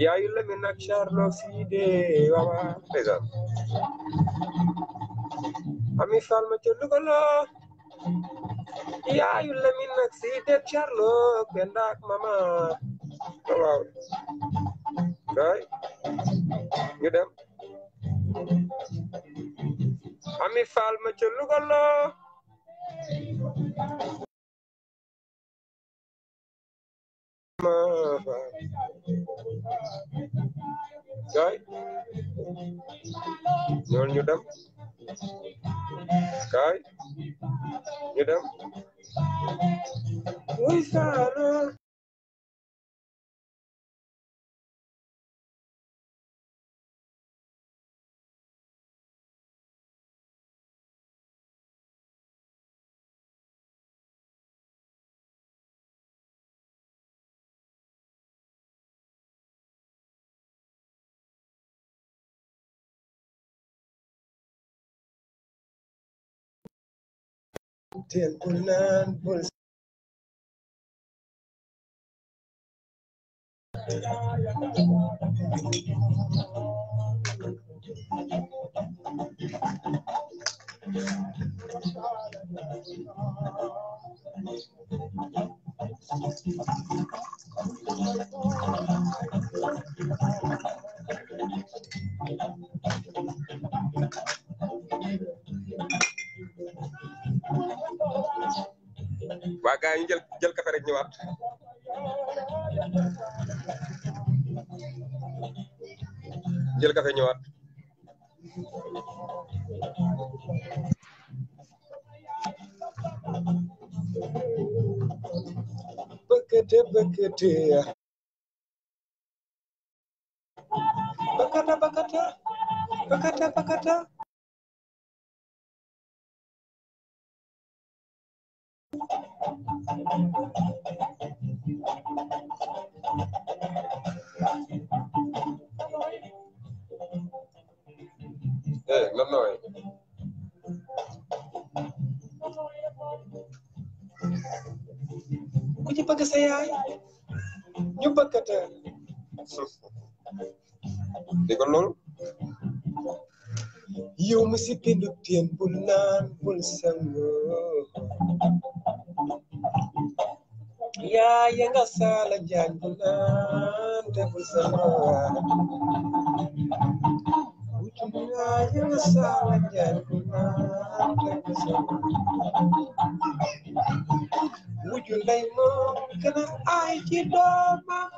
yaayu Lamine ak Charlotte fii de wawa ndeysaan ami faal ma ca Lugalo yaayu Lamine ak fii de Charlotte Penda ak mama waaw kay ñu dem ami faal ma ca Lugalo kay ñool ñu dem kay ñu dem wuy faalo tiempo nan bul gars yi ñu jël café rek ñëwaat jël café ñëwaat bëkkate lan nooy ku ci bëgg sa yaay ñu bëkkate dégg nga loolu yow mi si bindu teen bul naan bul sango ya nga sala jaan bul naan te bul sango ya nga sala jaan bul naan te bul sango wuju ndey moo gën a ay ci doomam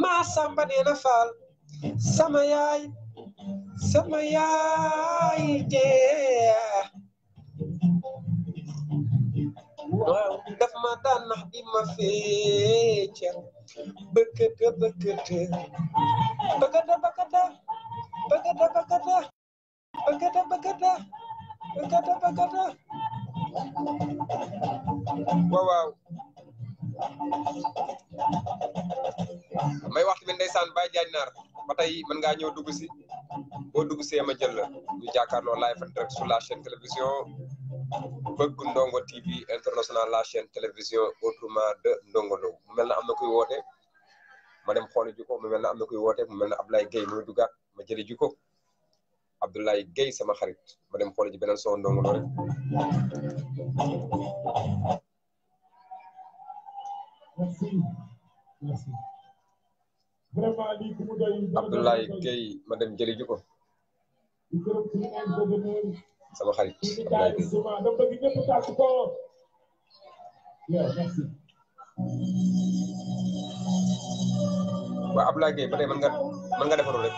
maa samba neena faal sama yaay jee waaw daf ma daan nax di ma feeca bëkkata waaw may waxtu bi ndeysaan Baye Diagne Naar ba tey mën ngaa ñëw dugg si boo dugg see ma jël la ñu jàkkaarloo live en direct sur la chaîne télévision Bëgg Ndongo TV international la chaîne télévision autrement de Ndongo Lo mu mel na am na kuy woote ma dem xooli ji ko mu mel na am na kuy woote mu mel na Abdoulaye Gueye mooy duggaat ma jëli ji ko Abdoulaye Gueye sama xarit ma dem xooli ji beneen son Ndongo Lo rek Merci. Vraiment lii ku mu doy Abdoulaye Gueye ma dem jëli ji ko sama xarit Abdoulaye Gueye waaw Abdoulaye Gueye ba tey mën nga defaru rek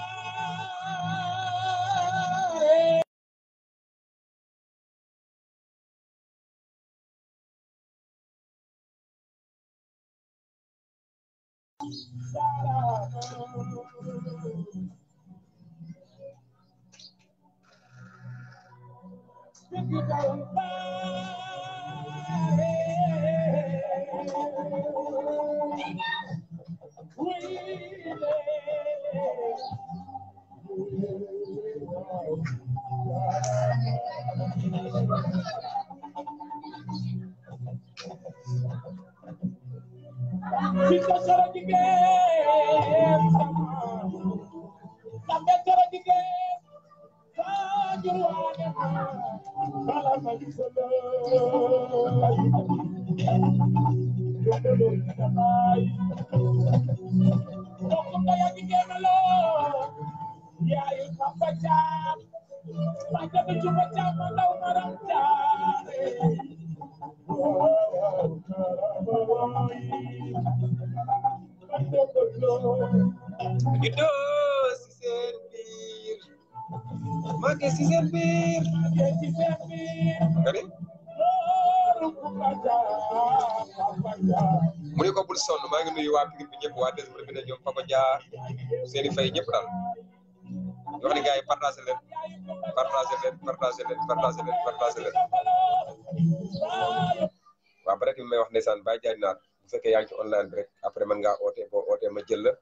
mu ne ko bul sonn maa ngi nuyu waa Pikine bi ñëpp waa des bi ne ñoom Papa Dia seeni fay ñëpp daal wax ni gars yi partagé leen waaw ba rek li may wax ndeysaan Baye Diagne Naar bu fekkee yaa ngi ci online bi rek après mën ngaa oote boo ootee ma jël la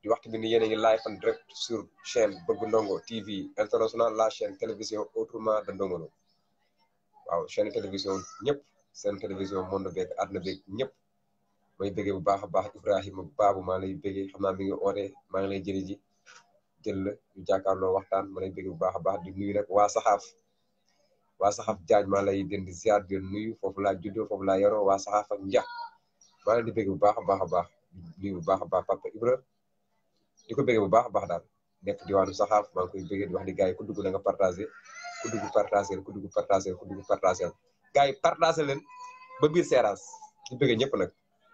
di waxtu bi ni yéen a ngi live en direct sur chaîne Bëgg Ndongo TV international la chaîne télévision autrement de Ndongo Lo waaw chaîne télévision ñëpp seen télévision monde beeg àdduna beeg ñëpp may bëggee bu baax a baax Ibrahima Babou maa lay bëggee xam naa mi ngi oote maa ngi lay jëli ji jël la ñu jàkkaarloo waxtaan ma lay bëggee bu baax a baax di nuyu rek waa Saxaaf Diagne maa lay den di ziar di nuyu foofu laa juddoo foofu laa yaroo waa Saxaaf ak Njax maa leen di bëggee bu baax a baax a baax nuyu bu baax a baax Papa Ibra di ko bëggee bu baax a baax daal nekk diwaanu Saxaaf maa ngi koy bëggee di wax di gars yi ku dugg na nga partagé ku dugg partagé ku dugg partagé ku dugg partagé gars yi partagé leen ba biir Seras di bëggee ñëpp nag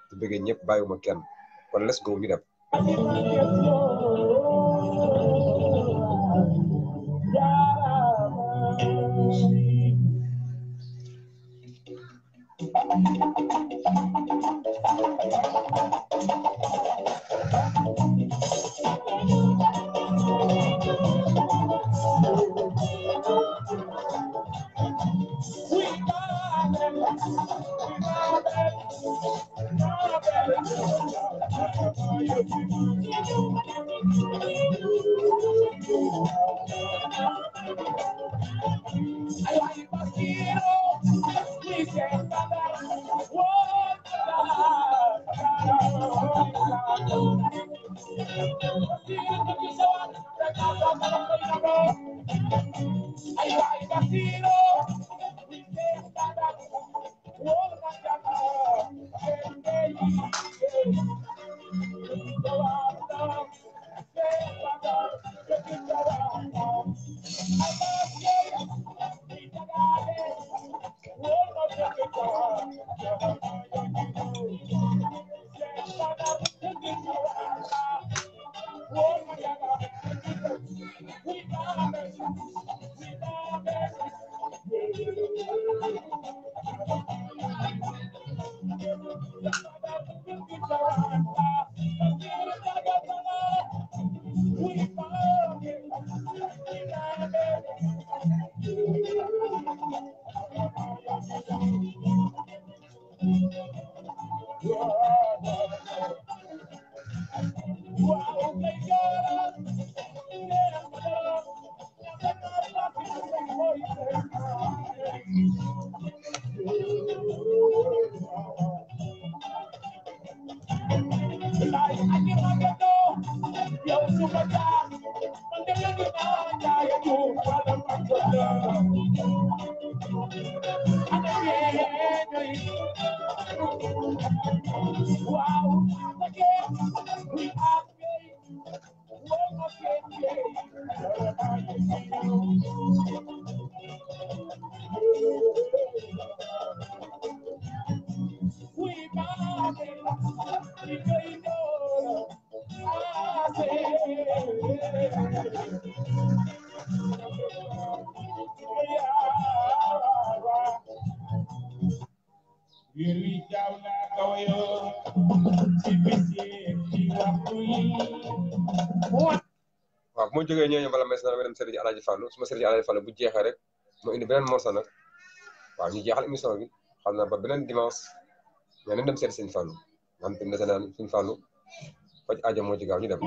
di bëggee ñëpp bàyyiwuma kenn kon let's go ñu dem. waaw bu ma jógee ñooñu bala may na dem Serigne Alaaji Fallou suma Serigne Alaaji Fallou bu jeexee rek moo indi beneen morceau nag waaw ñu jeexal émission bi xam na ba beneen dimanche mais nañ dem seeti Serigne Fallou man fi mu naan Serigne Fallou faj aajo moo ci gaaw ñu dem.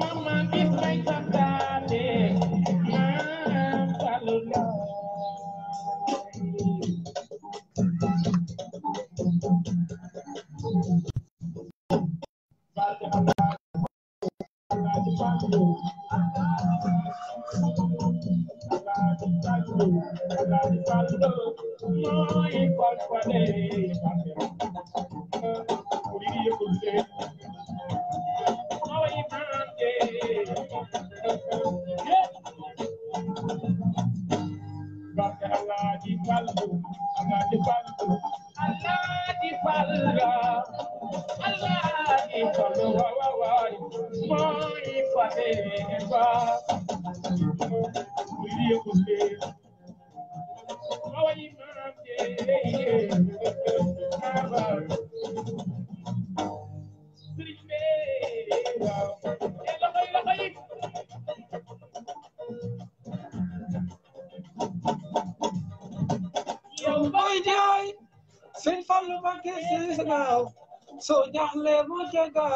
So jaxle mo jaga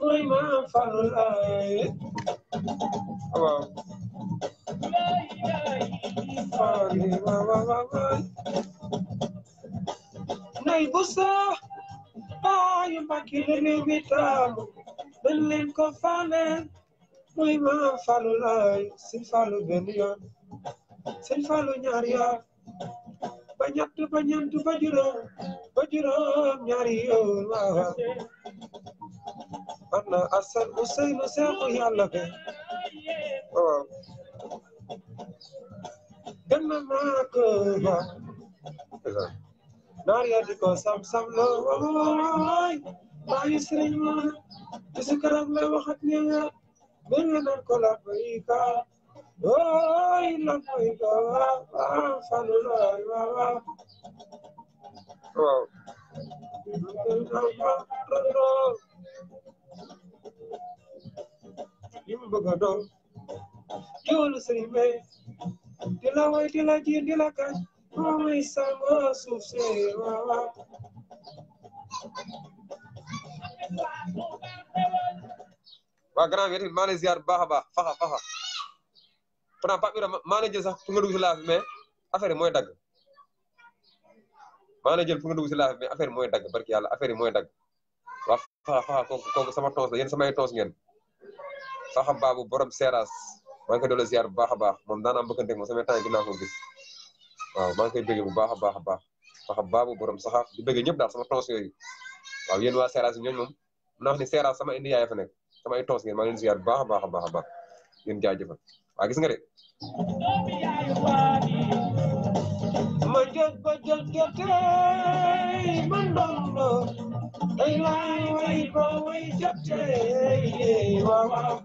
oy ma falay waaw nay busa ay makile vitam belen ko falen oy ma falay sin falu benion sin falu ñaariya banyantu bajuram ñaari yoon waaw ana Asan Useynu seexu yàlla be waaw dem na makoba Naria di ko sam lo ay bayu sëriñ ma ci kanam la waxat ne nga nan ko la bayika ay la bayika fanu la wow lim bëgg do yoolu sëriñ be di la way di la ji di la kañ may sama suuf si waaw waa grand bi maa lay ziar bu baax a baax faxa pourtant Pape Ibrahima maa lay jël sax fu nga dugg si laaf mais affaire yi mooy dagg maa lay jël fu nga dugg si laaf mais affaire yi mooy dagg barki yàlla affaire yi mooy dagg waa faxa kooku sama tons la yéen samay tons ngeen faxa baabu borom seeraas maa ngi koy doole ziar bu baax a baax moom daanaa mbëkkante moom sama temps ginnaaw ko gis waaw maa ngi koy bëgg bu baax a baax faxa baabu borom saxaaf di bëgg ñëpp daal sama tons yooyu waaw yéen waa seeraas yi ñooñu moom naa wax ni seeraas sama indi yaay fa nekk sama ay tons ngeen maa ngi leen ziar bu baax a baax yéen jaajëfal waa gis nga de ma jot ba jot jotee ma ndondo ay laay way ba way jotee waaw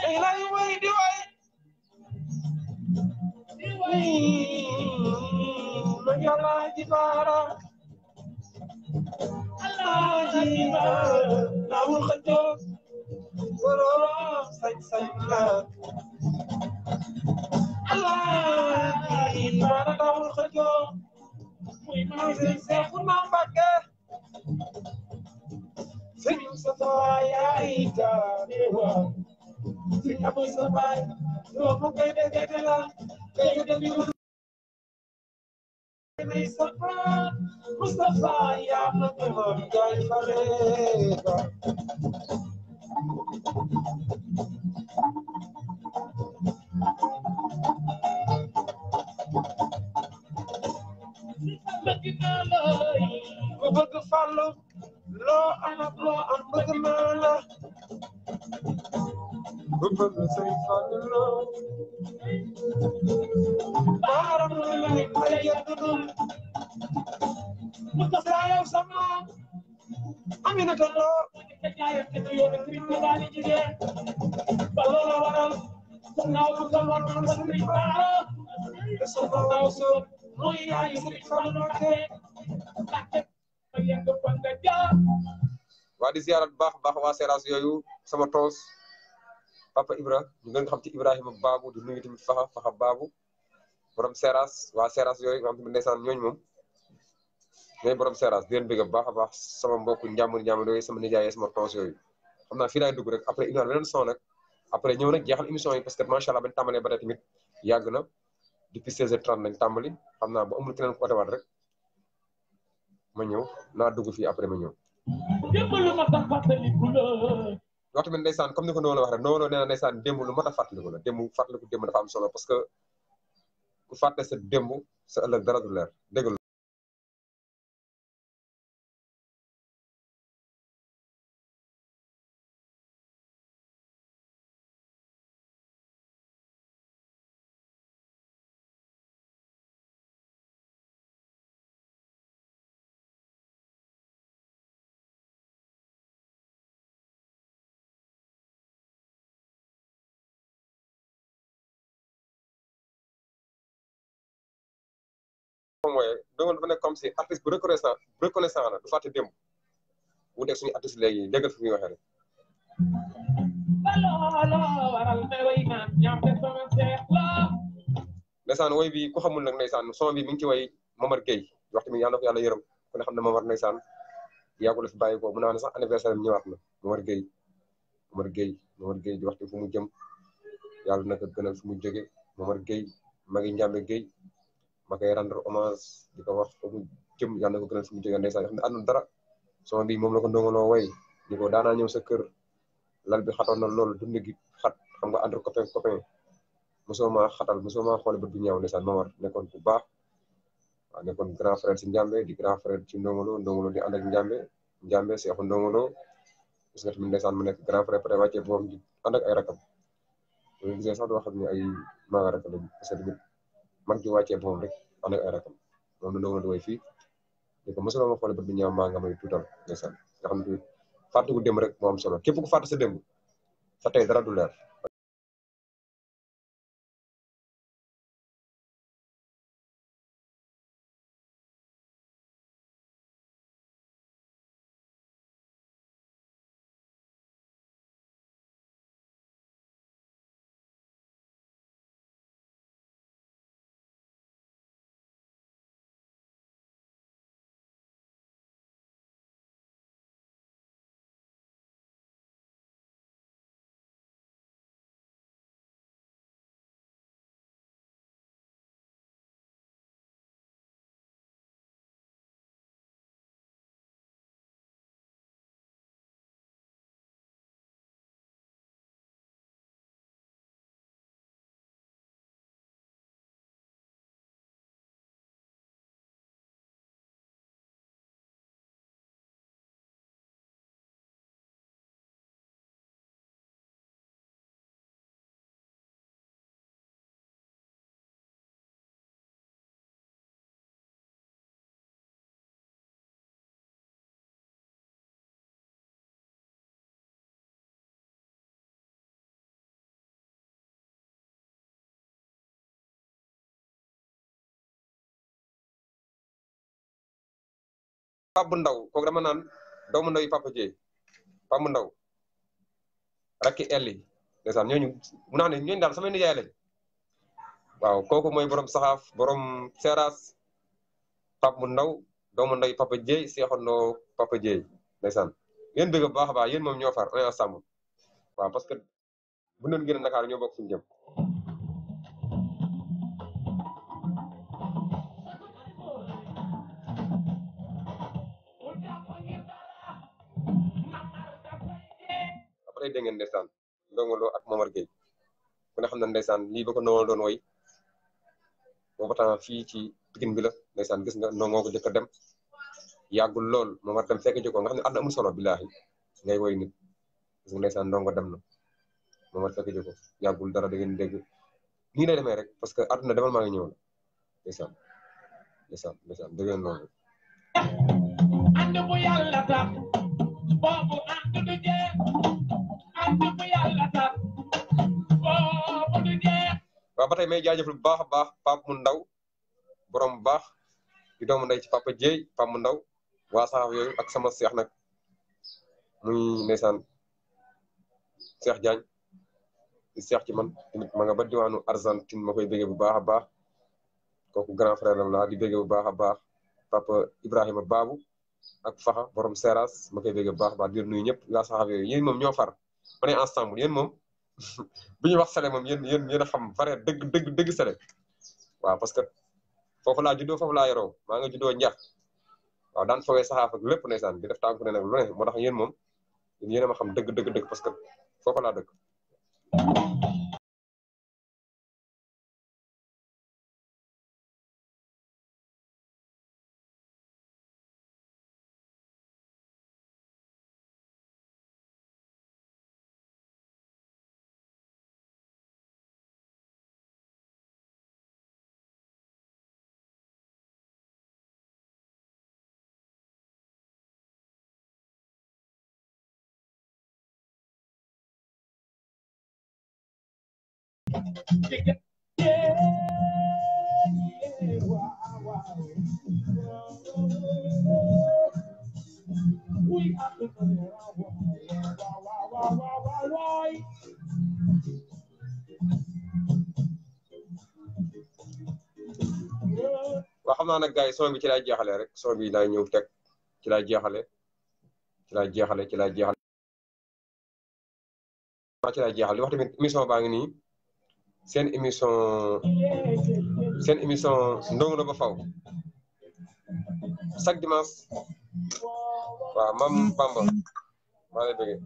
ay laay way di way ma yàlla ji baara Allah ji baara nawul xëccoo borom sañ la Allah ji baara nawul xëccoo muy ma seexu na Mbàkke Sëriñ Safa yaay taane waa Sëriñ Abu Safaay doomu kay dégete la kay dégete may Safa Mustafa yaa ma gëmam gaay fareega ku bëgg Fallu loo am bëgg naa la ku bëgg Sëriñ Fallu loo baaram la ay yëddul mu tax laa yow sama Aminata loo ba loola waral naaw bu galwal man Sëriñ Fallu te sofa naaw soo mooy yaay Sëriñ Fallu waa di ziarat baax waa seeraas yooyu sama toos Papa Ibra ñu gën xam ci Ibrahima Baabu di nuyu tamit faxa Baabu borom seeraas waa seeraas yooyu nga xam tamit ndeysaan ñooñu moom ñooy borom seeraas di leen bëgg bu baax sama mbokku njàmbur yooyu sama nijaay sama toos yooyu xam naa fii laay dugg rek après une heure beneen son nag après ñëw nag jeexal émission yi parce que macha allah bañ tàmbalee ba tey tamit yàgg na depuis 16h30 nañ tàmbali xam naa bu amul keneen ko dewaat rek ma ñëw naa dugg fii après ma ñëw wax tamit ndeysaan comme ni ko noonu la wax rek noonu nee na ndeysaan démb lu mat a fàttaliku la fàttaliku démb dafa am solo parce que ku fàtte sa démb sa ëllëg dara du leer dégg la mooy doon dafa nekk comme si artiste bu reconnaissant la du fàtte démb wu deg suñu artiste léegi déggal fi muy waxee rek ndeysaan woy bi ku xamul nag ndeysaan son bi mi ngi ci way Momar Gueye wax tamit yàlla na ko yàlla yërëm ku ne xam ne Momar ndeysaan yàggu la fi bàyyi ko mu naa ne sax anniversaire am ñëwaat na Momar Gueye di waxtu fu mu jëm yàlla na ko gënal fu mu jóge Momar Gueye magi Njambe Gueye ma koy rendre hommage di ko wax fa mu jëm yàlla na ko gënal fu mu jóge ndeysaan xam ne àndul dara son bi moom la ko ndongoloo way ni ko daanaa ñëw sa kër lal bi xatoon na loolu dund gi xat xam nga entre copain mosoo maa xatal mosoo maa xoole bët bu ñaaw ndeysaan Momar nekkoon bu baax waaw nekkoon grand frère si Njambe di grand frère ci ndongolo di ànd ak Njambe Seexu ndongolo gis nga tamit ndeysaan mu nekk grand frère peut wàccee boom di ànd ak ay rakam loolu gisee sax doo xam ne ay maaga rek lañu parce que tamit mag ji wàccee boom rek ànd ak ay rakam moom la ndongolo di way fii di ko mosoo ma xoole bët bu ñaaw maa nga may tuutal ndeysaan nga xam ne fàttuku démb rek moo am solo képp ku fàtte sa démb sa tey dara du leer Pape bu ndaw kooku dama naan doomu ndaw yi Papa Dieye Pape bu ndaw rakki elli ndeysaan ñooñu mu naa ne ñooñu daal samay nijaay lañ waaw kooku mooy borom saxaaf borom seeraas Pape bu ndaw doomu ndaw yi Papa Dieye seexandoo Papa Dieye ndeysaan yéen bëgg bu baax a baax yéen moom ñoo far on est ensemble waaw parce que bu doon génn Dakar ñoo bokk fu ñu jëm après dégg ngeen ndeysaan ndongolo ak Momar Gueye ku ne xam na ndeysaan lii ba ko ndongolo doon woy booba temps fii ci Pikine bi la ndeysaan gis nga ndongoo ko jëkk a dem yàggul lool Momar dem fekk jikko nga xam ne àdduna amul solo billaahi ngay woy nit gis nga ndeysaan ndongo dem na Momar fekk jikko yàggul dara da ngeen dégg nii lay demee rek parce que àdduna demal maa ngi ñëw la ndeysaan dégg ngeen loolu ànd bu yàlla tax boobu ànd du jeex ànd bu yàlla tax boobu du jeex waaw ba tey may jaajëfal bu baax a baax Pape mu ndaw borom bu baax di doomu ndey ci Papa Dieye Pape mu ndaw waa saxaaf yooyu ak sama seex nag muy ndeysaan Seex Jaañ di seex ci man tamit ma nga ba diwaanu Argentine ma koy béggee bu baax a baax kooku grand frère lam laa di béggee bu baax a baax Papa Ibrahima Babou ak Faxa borom Seras ma koy béggee bu baax a baax di nuyu ñëpp waa saxaaf yooyu yéen moom ñoo far on est ensemble yéen moom bu ñuy wax sele moom yéen a xam vrai dëgg sele waaw parce que foofu laa juddoo foofu laa yoroo maa nga juddoo njax waaw daan fawee saxaaf ak lépp ndeysaan di def tànku ne nag lu ne moo tax yéen moom yéen a ma xam dëgg parce que foofu laa dëkk waaw xam naa nag gars yi son bi ci laay jeexale rek son bi laay ñëw teg ci laay jeexale li wax tamit émission baa ngi nii seen émission Ndongo Lo ba faw chaque dimanche waaw Mam Bamba maa lay bëggee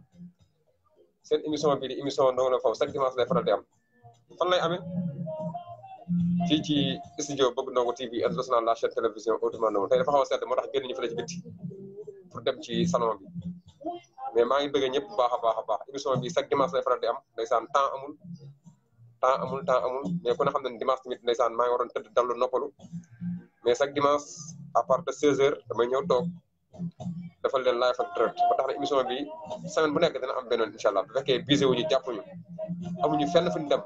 seen émission bii di émission Ndongo Lo ba faw chaque dimanche lay faral di am fan lay amee fii ci studio Bëgg Ndongo TV international la chaîne télévision autrement Ndongo tey dafa xaw a sedd moo tax génn ñu fële ci bitti pour dem ci salon bi mais maa ngi bëgg ñëpp bu baax a baax émission bi chaque dimanche lay faral di am ndeysaan temps amul mais ku ne xam ne dimanche tamit ndeysaan maa ngi waroon tëdd dallu noppalu mais chaque dimanche à partir de 16h damay ñëw toog defal leen live ak direct ba tax na émission bi semaine bu nekk dina am benn incha allah bu fekkee bisé wuñu jàppuñu amuñu fenn fu ñu dem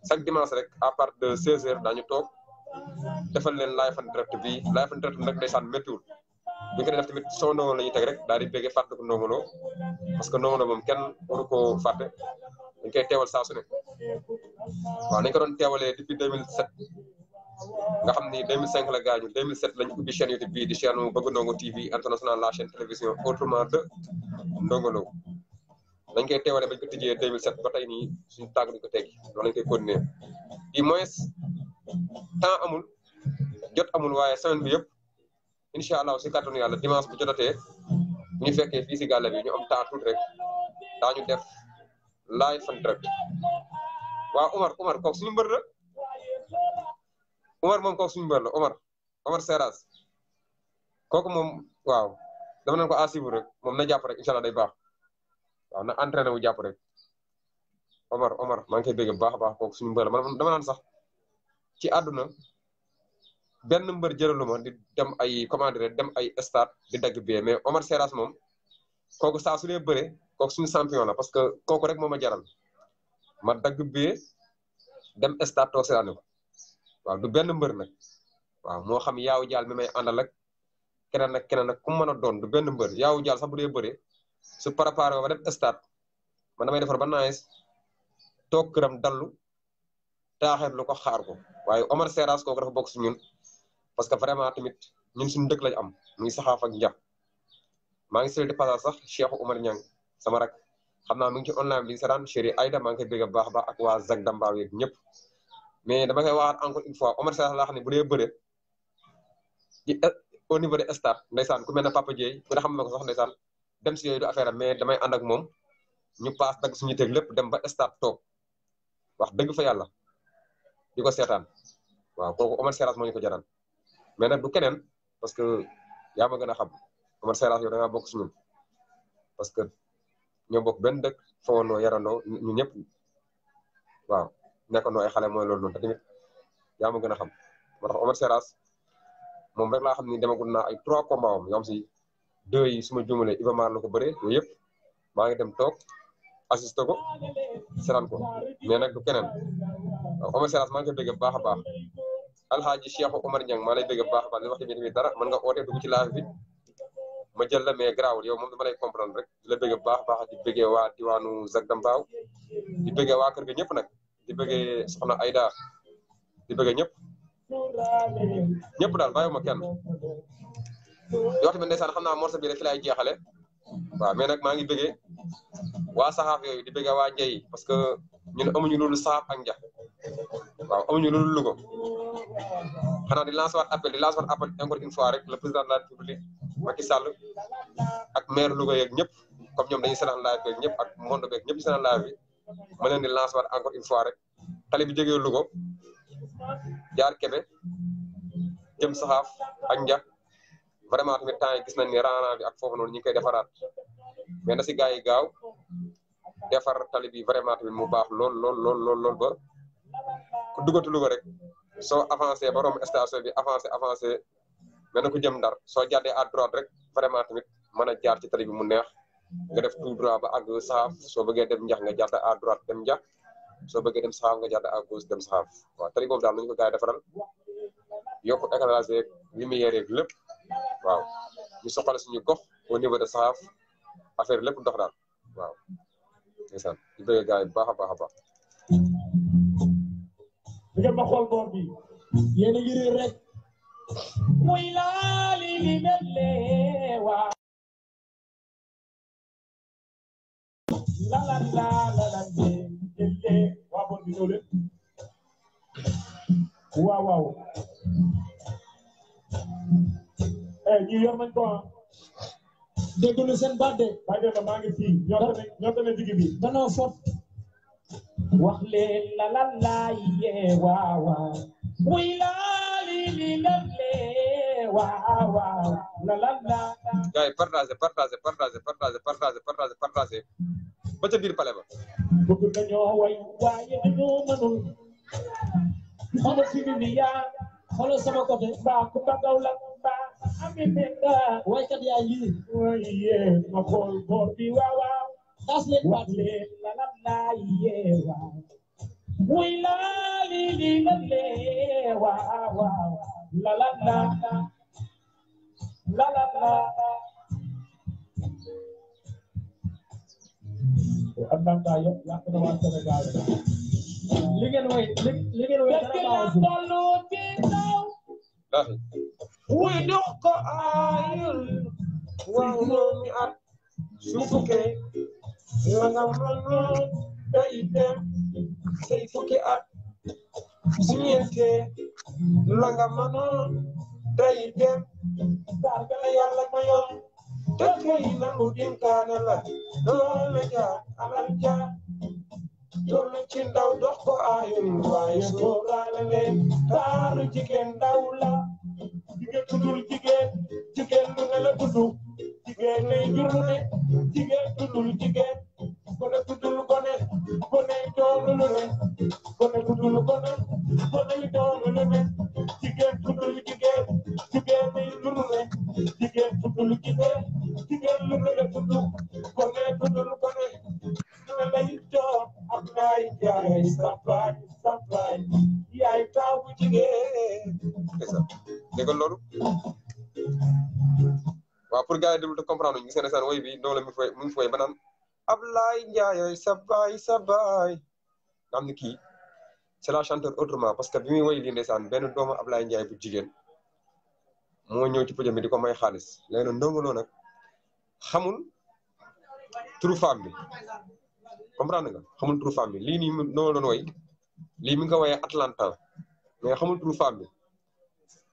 chaque dimanche rek à partir de 16h daañu toog defal leen live and direct bi live and direct nag ndeysaan méttiwul bi nga def tamit soo Ndongo Lo la ñuy teg rek daal di bëggee fàtte ko Ndongo Lo parce que Ndongo Lo moom kenn waru koo fàtte dañ koy teewal saa su ne waaw nañ ko doon teewalee depuis 2007 nga xam ni 2005 la gaañu 2007 lañu ubbi chaîne YouTube bii di chaîne Bëgg Ndongo TV international la chaîne télévision autrement de Ndongo Lo dañ koy teewalee bañ ko tijjee 2007 ba tey nii suñu tàgg duñ ko teggi loolu lañ koy continuer du moins temps amul jot amul waaye semaine bi yëpp incha allah si kàttanu yàlla dimanche bu jotatee bu ñu fekkee fii si gàlle bi ñu am temps tuuti rek daañu def live and direct waaw Omar kooku suñu mbër la Omar moom kooku suñu mbër la Omar Seras kooku moom waaw dama nañ ko à suivre rek moom na jàpp rek incha allah day baax waaw na entraîné wu jàpp rek Omar maa ngi koy bégg bu baax a baax kooku suñu mbër la man dama naan sax ci àdduna benn mbër jëraluma di dem ay comment dire dem ay stade di dagg bee mais Omar Seras moom kooku saa su dee bëre kooku suñu champion la parce que kooku rek moo ma jaral ma dagg bee dem stade toog seetaane ko waaw du benn mbër nag waaw moo xam yaaw jaal mi may àndal ak keneen ak ku mën a doon du benn mbër yaaw jaal sax bu dee bëre su préparé ba dem stade man damay defar ba naes toog këram dallu taaxeet lu ko xaar ko waaye Omar Seras kooku dafa bokk si ñun parce que vraiment tamit ñun suñu dëkk lañ am muy saxaaf ak njax maa ngi sel di passage sax Cheikh Oumar Niang sama rak xam naa mi ngi ci online bi saraan chéri Aïda maa ngi koy bégg baax ak waa Zag Dambaaw yeeg ñëpp mais dama koy waxaat encore une fois Omar Seras laa xam ne bu dee bëre ci au niveau de stade ndeysaan ku mel ne Papa Dieye ku ne xam na ko sax ndeysaan dem si yooyu du affaire am mais damay ànd ak moom ñu paas dagg suñu teg lépp dem ba stade toog wax dëgg fa yàlla di ko seetaan waaw kooku Omar Seras moo ñu ko jaral mais nag du keneen parce que yaa ma gën a xam Omar Seras yow da ngaa bokk si ñun parce que ñoo bokk benn dëkk fawandoo yarandoo ñun ñëpp waaw nekkandoo ay xale mooy loolu noonu te tamit yaa ma gën a xam moo tax Omar Seras moom rek laa xam ni demagul naa ay 3 combats am yoo xam si 2 yi su ma juumalee Iba Mar la ko bëree yooyu yëpp maa ngi dem toog assisté ko seetaan ko mais nag du keneen waaw Omar Seras maa ngi koy bëgg bu baax a baax alxaaji Cheikh Oumar Niang maa lay bëgg bu baax a baax li wax tamit dara mën nga oote dugg ci live bi ma jël la mais garaawul yow moom dama lay comprendre rek di la bëgg bu baax a baax di bëggee waa diwaanu Zag Dambaaw di bëggee waa kër ga ñëpp nag di bëggee soxna Aïda di bëggee ñëpp daal bàyyiwuma kenn di wax tamit ndeysaan xam naa morceau bi rek fi laay jeexale waaw mais nag maa ngi bëggee waa saxaaf yooyu di bëggee waa Njey parce que ñun amuñu loolu saxaaf ak njax waaw amuñu loolu Louga xanaa di lancer waat appel encore une fois rek le président de la République Macky Sall ak maire Louga yeeg ñëpp comme ñoom dañuy seetaan live beeg ñëpp ak monde beeg ñëpp ñu seetaan live bi ma leen di lancer waat encore une fois rek tali bi jógee Louga jaar Kébé jëm saxaaf ak njax vraiment tamit temps yi gis nañ ni raana bi ak foofu noonu ñu ngi koy defaraat mais na si gars yi gaaw defar tali bi vraiment tamit mu baax lool ba ku duggatu Louga rek soo avancé ba romb station bi avancé mel na ku jëm Ndar soo jàddee à droite rek vraiment tamit mën a jaar ci tali bi mu neex nga def tout droit ba àgg saxaaf soo bëggee dem njax nga jàdd à droite dem njax soo bëggee dem saxaaf nga jàdd à gauche dem saxaaf waaw tali boobu daal nañu ko gars yi defaral yokku éclairage yeeg lumière yeeg lépp waaw ñu soxla suñu gox au niveau de saxaaf affaire lépp dox daal waaw ndeysaan di bëgg gars yi bu baax a baax a baax ngeen ma xool boor bi yéen a ngi réer rek muy laali li melle waa la la la la la waa boor bi ñëw leen waaw waaw ñu yor nañ ko déglu seen baat de maa ngi fii ñoo tane digg bi danoo fot wax leen la la la yee waaw waaw wuy la li la lee waaw waaw la la la gars yi partagé ba ca biir pale ba bëgg nañoo way waaye dañoo mënul xoolal fi mu ni yaa xoolal sama côté mbaa ku bagaw la mbaa ami benga waykat yaa lii waye ma xool boor bi waaw waaw das leen baat leen la la la yee waaw wuy la li la lee waaw waaw la la la la la la am naa kaa yëpp yàq na waa Sénégal li ngeen way dara wuy dox ko ayul waaw ñooñu at su fukkee la nga mënoon day dem say fukki at su ñeentee la nga mënoon day dem sarga yàlla mayoon dëkk yi nangu dénkaane la doole jaar alal jaar doole ci ndaw dox ko ayul waaye sooraale leen taaru jigéen ndaw la jigéen tuddul jigéen lu ne la tuddu jigéen lay jur ne jigéen tuddul jigéen gone tuddul gone doonu lu ne gone tuddul gone doonu lu ne jigéen tuddul jigéen lay jur ne jigéen tuddul jigéen lu ne la tuddu gone tuddul gone lu lay doon ak naay jaay sampaay yaay taw bu jigéen dégg nga loolu waaw pour gars yi déglu te comprendre ñu seen saan woy bi noonu la mu ngi fooy ba naan Ablaye Ndiaye sa baay nga xam ne kii c'est la chanteur autrement parce que bi muy woy lii ndeysaan benn doomu Ablaye Ndiaye bu jigéen moo ñëw ci podium bi di ko may xaalis léegi nag Ndongo Lo nag xamul turu femme bi comprendre nga xamul turu femme bi lii nii noonu doon woy lii mi ngi ko woyee Atlanta mais xamul turu femme bi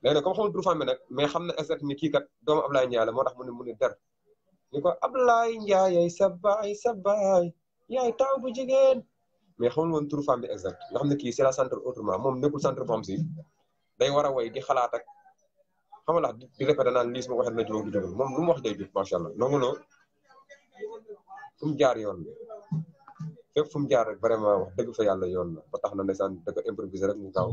léegi nag comme xamul turu femme bi nag mais xam na exact ni kii kat doomu Ablaye Ndiaye la moo tax mu ne der ni ko Ablaye Ndiaye sa baay yaay taw bu jigéen mais xamul woon turu femme bi exact nga xam ne kii c'est la centre autrement moom nekkul centre bu xam si day war a woy di xalaat ak xam nga di répété naan lii su ma ko waxee dina juróom di juróom moom lu mu wax day jub macha allah Ndongo Lo fu mu jaar yoon la fépp fu mu jaar rek vraiment wax dëgg fa yàlla yoon la ba tax na ndeysaan da ko improviser rek mu gaaw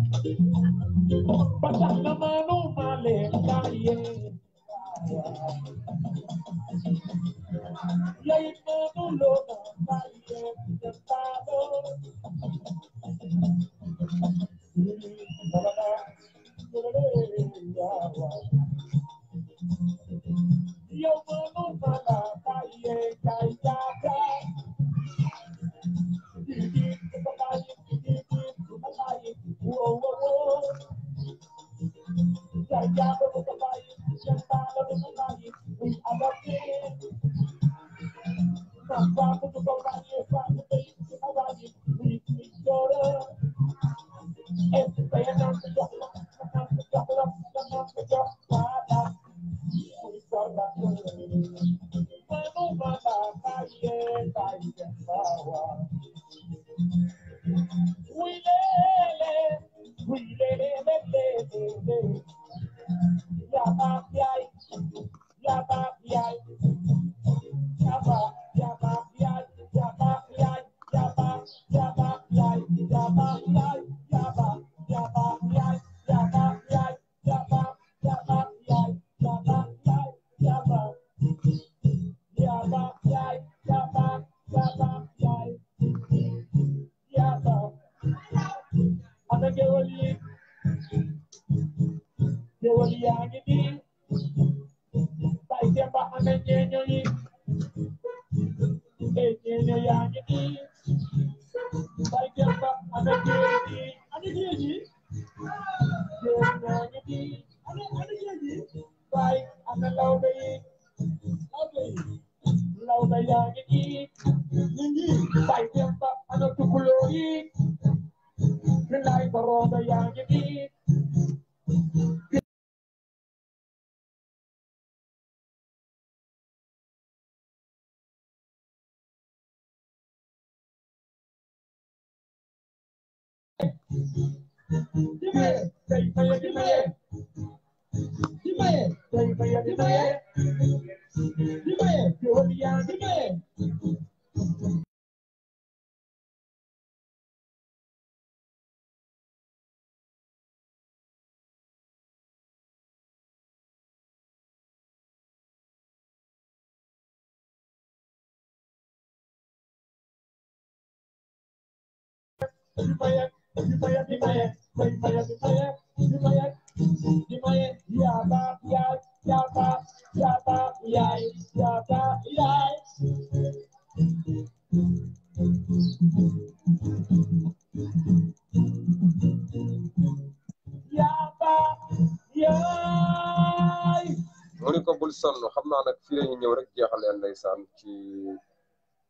mu ni ko bul sonn xam naa nag fii lañu ñëw rek jeexalee ndeysaan ci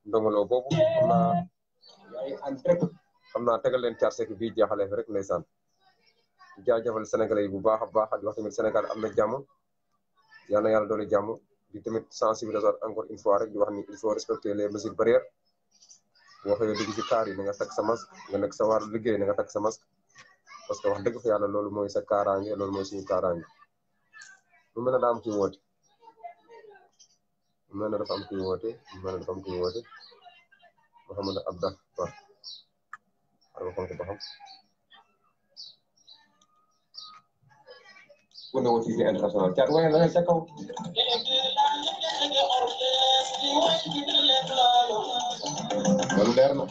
ndongolo boobu xam naa tegal leen Thiat Seck bii jeexalee fi rek ndeysaan jaajëfal sénégalais yi bu baax a baax di wax tamit Sénégal am na jàmm yal na yàlla doole jàmm di tamit sensibiliser encore une fois rek di wax ni il faut respecter les mesures barrières boo xëyee dugg ci kaar yi na nga takk sa masque nga nekk sa wàllu liggéey na nga takk sa masque parce que wax dëgg fa yàlla loolu mooy sa kaaraange loolu mooy suñu kaaraange mu mel ne daa am kuy woote mu mel ne dafa am kuy woote mu mel ne dafa am kuy woote Mouhamadou Abda Ba xaaral ma xool ko ba xam ku ne woote ci international Thiat waaye la nga sa kaw loolu leer na